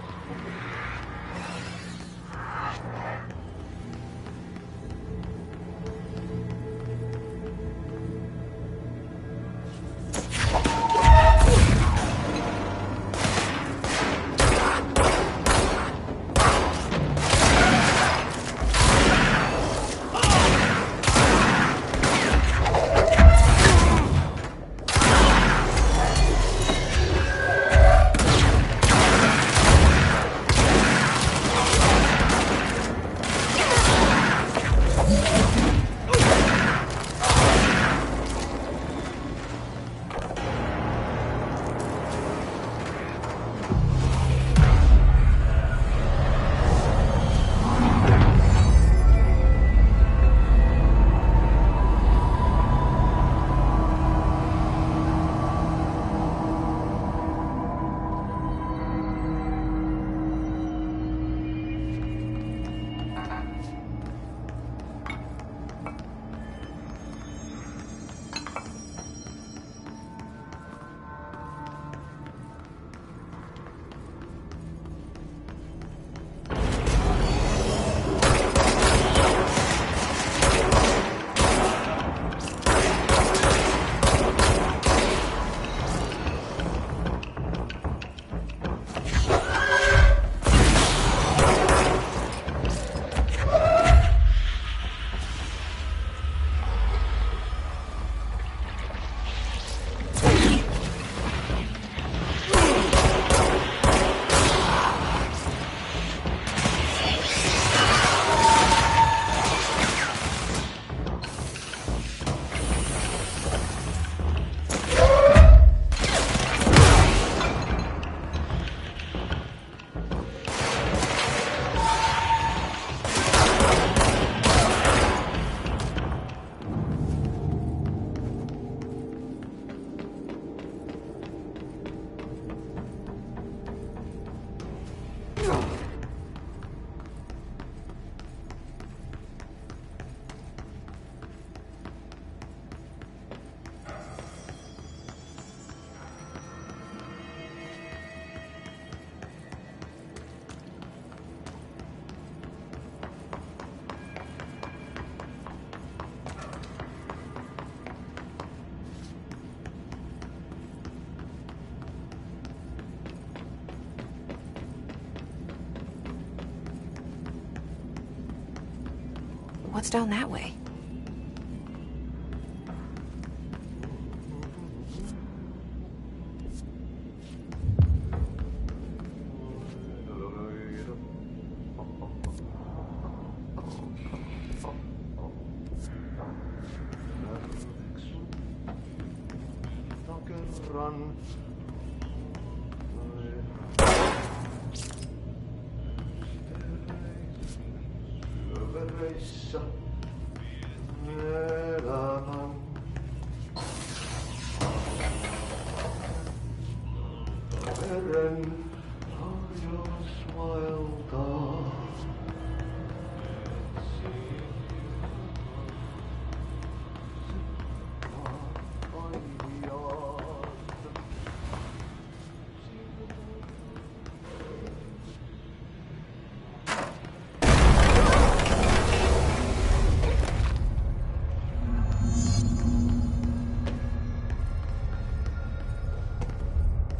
What's down that way? Run.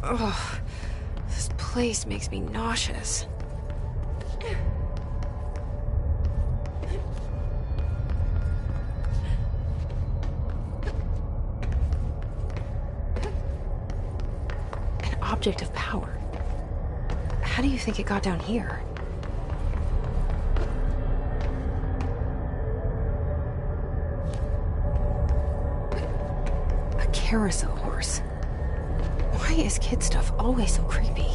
Ugh, this place makes me nauseous. An object of power. How do you think it got down here? A carousel horse. Why is kid stuff always so creepy?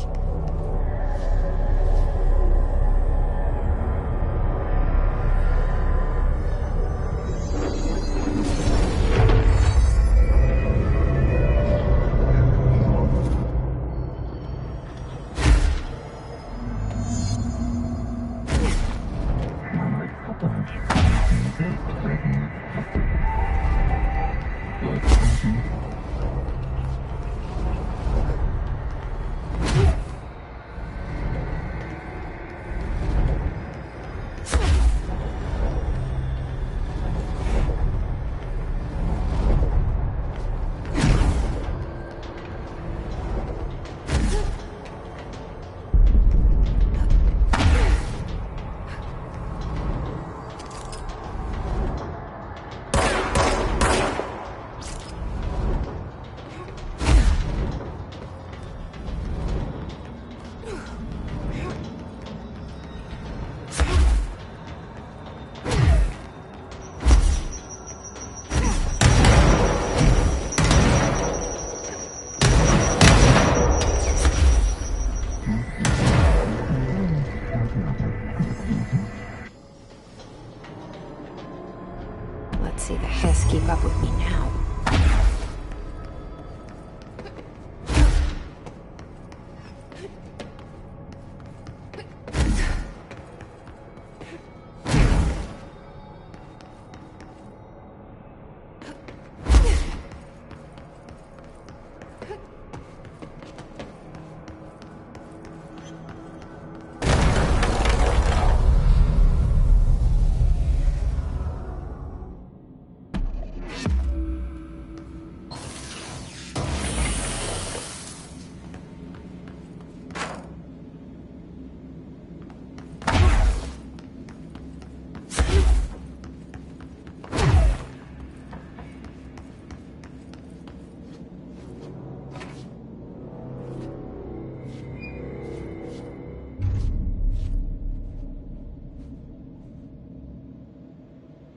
Let's see the Hess keep up with me now.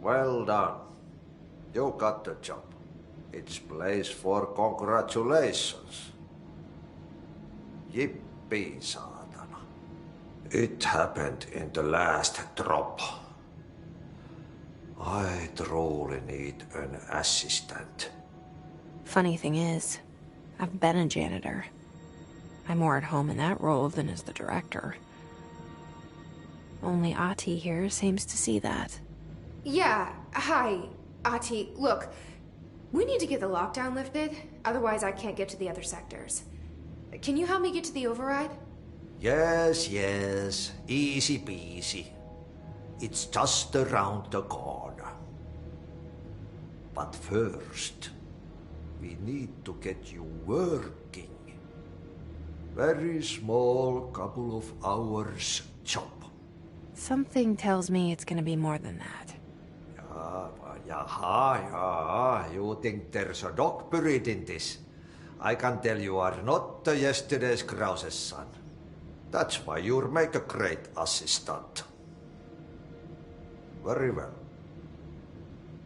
Well done. You got the job. It's place for congratulations. Yippee, saatana. It happened in the last drop. I truly need an assistant. Funny thing is, I've been a janitor. I'm more at home in that role than as the director. Only Ahti here seems to see that. Yeah, hi, Ahti. Look, we need to get the lockdown lifted, otherwise I can't get to the other sectors. Can you help me get to the override? Yes, easy peasy. It's just around the corner. But first, we need to get you working. Very small, couple of hours job. Something tells me it's gonna be more than that. You think there's a dog buried in this? I can tell you are not yesterday's Krause's son. That's why you'll make a great assistant. Very well.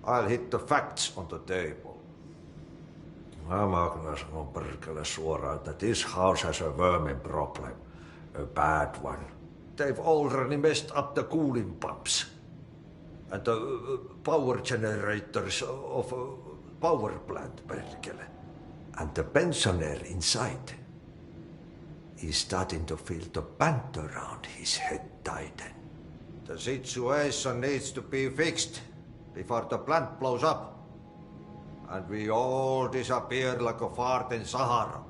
I'll hit the facts on the table. Mä kyllä sanon perkele suoraan, että this house has a vermin problem. A bad one. They've already messed up the cooling pumps. And the power generators of a power plant, perkele. And the pensioner inside is starting to feel the band around his head tighten. The situation needs to be fixed before the plant blows up. And we all disappear like a fart in Sahara.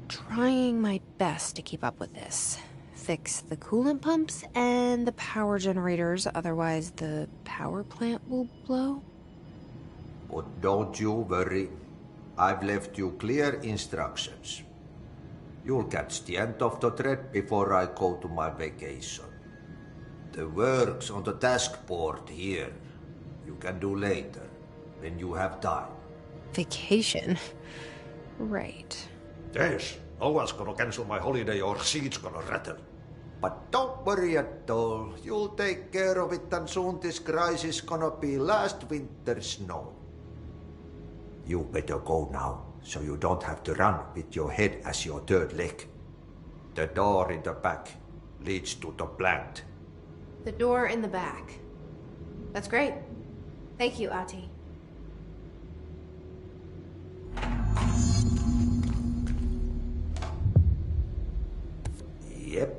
Trying my best to keep up with this. Fix the coolant pumps and the power generators, otherwise the power plant will blow. But don't you worry. I've left you clear instructions. You'll catch the end of the thread before I go to my vacation. The work's on the task board here. You can do later, when you have time. Vacation? Right. Yes, no one's gonna cancel my holiday or seat's gonna rattle. But don't worry at all. You'll take care of it and soon this crisis gonna be last winter's snow. You better go now, so you don't have to run with your head as your third leg. The door in the back leads to the plant. The door in the back. That's great. Thank you, Ahti. Yep.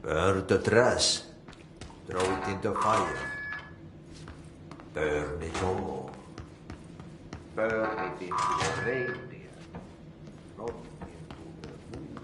Burn the trash. Throw it in the fire. Burn it all. Burn it into the reindeer. Not into the moon.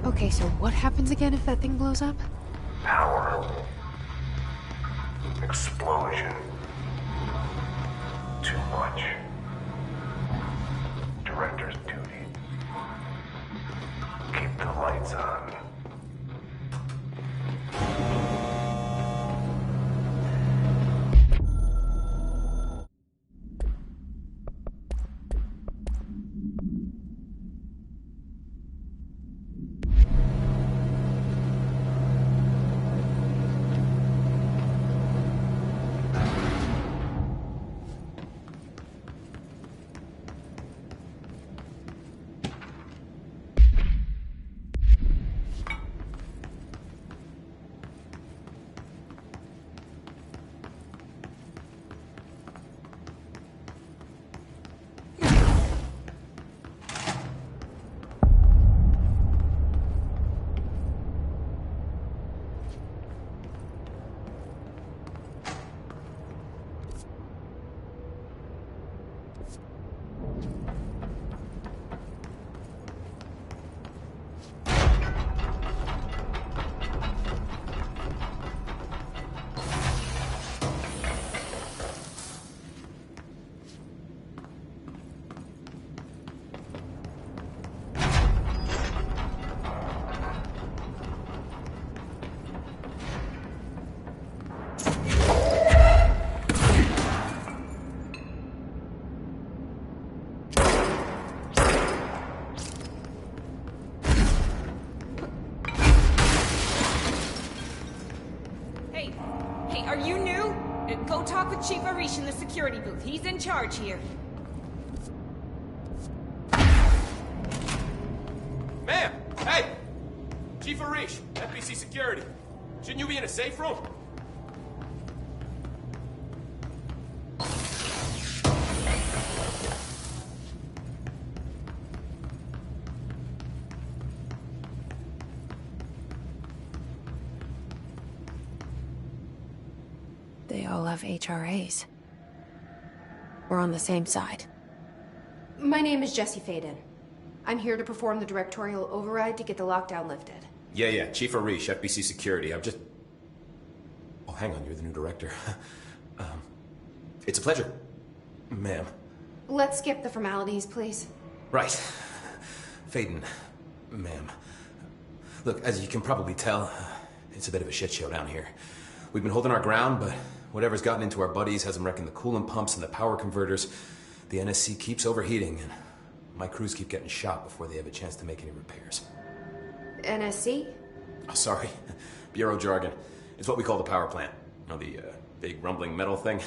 Okay, so what happens again if that thing blows up? Power. Explosion. Too much. Director's duty. Keep the lights on. Hey, are you new? Go talk with Chief Arish in the security booth. He's in charge here. Ma'am! Hey! Chief Arish, FBC Security. Shouldn't you be in a safe room? They all have HRAs. We're on the same side. My name is Jesse Faden. I'm here to perform the directorial override to get the lockdown lifted. Yeah, Chief Arish, FBC Security. Oh, hang on, you're the new director. It's a pleasure, ma'am. Let's skip the formalities, please. Right. Faden, ma'am. Look, as you can probably tell, it's a bit of a shit show down here. We've been holding our ground, but whatever's gotten into our buddies has them wrecking the coolant pumps and the power converters. The NSC keeps overheating, and my crews keep getting shot before they have a chance to make any repairs. NSC? Oh, sorry. Bureau jargon. It's what we call the power plant. You know, the big rumbling metal thing?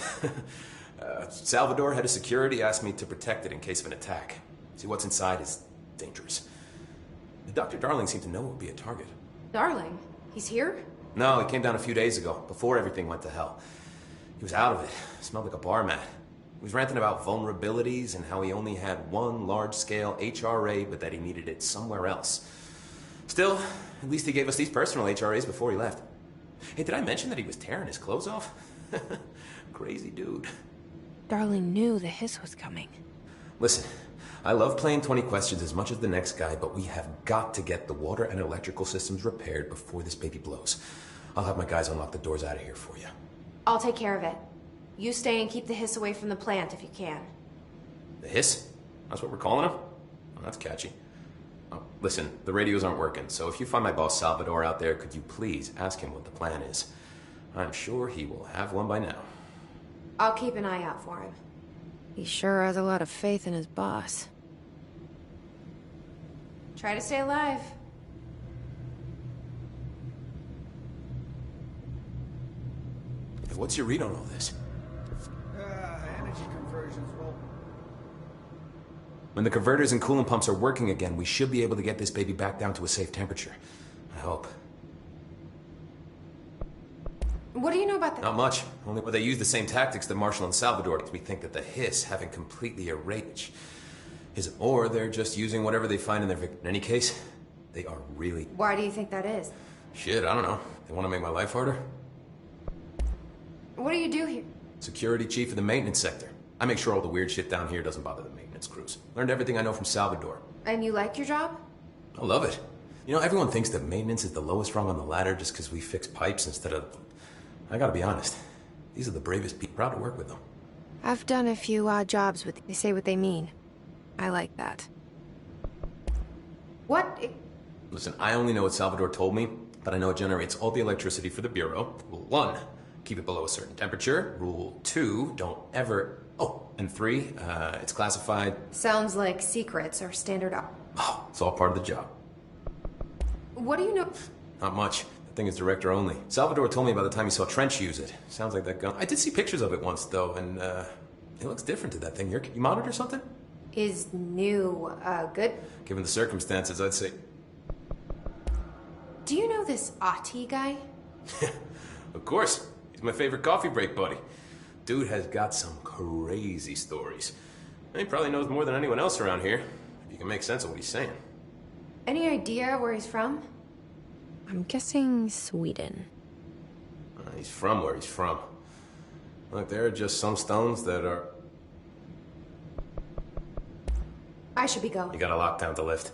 Salvador, head of security, asked me to protect it in case of an attack. See, what's inside is dangerous. Dr. Darling seemed to know it would be a target. Darling? He's here? No, he came down a few days ago, before everything went to hell. He was out of it. Smelled like a bar mat. He was ranting about vulnerabilities and how he only had one large-scale HRA, but that he needed it somewhere else. Still, at least he gave us these personal HRAs before he left. Hey, did I mention that he was tearing his clothes off? Crazy dude. Darling knew the hiss was coming. Listen, I love playing 20 questions as much as the next guy, but we have got to get the water and electrical systems repaired before this baby blows. I'll have my guys unlock the doors out of here for you. I'll take care of it. You stay and keep the hiss away from the plant if you can. The hiss? That's what we're calling him? Well, that's catchy. Oh, listen, the radios aren't working, so if you find my boss Salvador out there, could you please ask him what the plan is? I'm sure he will have one by now. I'll keep an eye out for him. He sure has a lot of faith in his boss. Try to stay alive. Hey, what's your read on all this? Energy conversions, well... When the converters and coolant pumps are working again, we should be able to get this baby back down to a safe temperature. I hope. What do you know about the... Not much. Only they use the same tactics that Marshall and Salvador did. We think that the hiss haven't completely erased. Or they're just using whatever they find in their victim. In any case, they are really... Why do you think that is? Shit, I don't know. They want to make my life harder? What do you do here? Security chief of the maintenance sector. I make sure all the weird shit down here doesn't bother the maintenance crews. Learned everything I know from Salvador. And you like your job? I love it. You know, everyone thinks that maintenance is the lowest rung on the ladder just because we fix pipes instead of... I gotta be honest. These are the bravest people. Proud to work with them. I've done a few odd jobs with... They say what they mean. I like that. What? Listen, I only know what Salvador told me, but I know it generates all the electricity for the Bureau. Rule 1, keep it below a certain temperature. Rule 2, don't ever... Oh, and 3, it's classified... Sounds like secrets are standard up. Oh, it's all part of the job. What do you know? Not much. The thing is director only. Salvador told me about the time he saw Trench use it. Sounds like that gun. I did see pictures of it once, though, and, it looks different to that thing. You monitor something? Is new, good? Given the circumstances, I'd say... Do you know this Ati guy? Of course. He's my favorite coffee break buddy. Dude has got some crazy stories. And he probably knows more than anyone else around here, if you can make sense of what he's saying. Any idea where he's from? I'm guessing Sweden. He's from where he's from. Look, there are just some stones that are... I should be going. You got a lockdown to lift.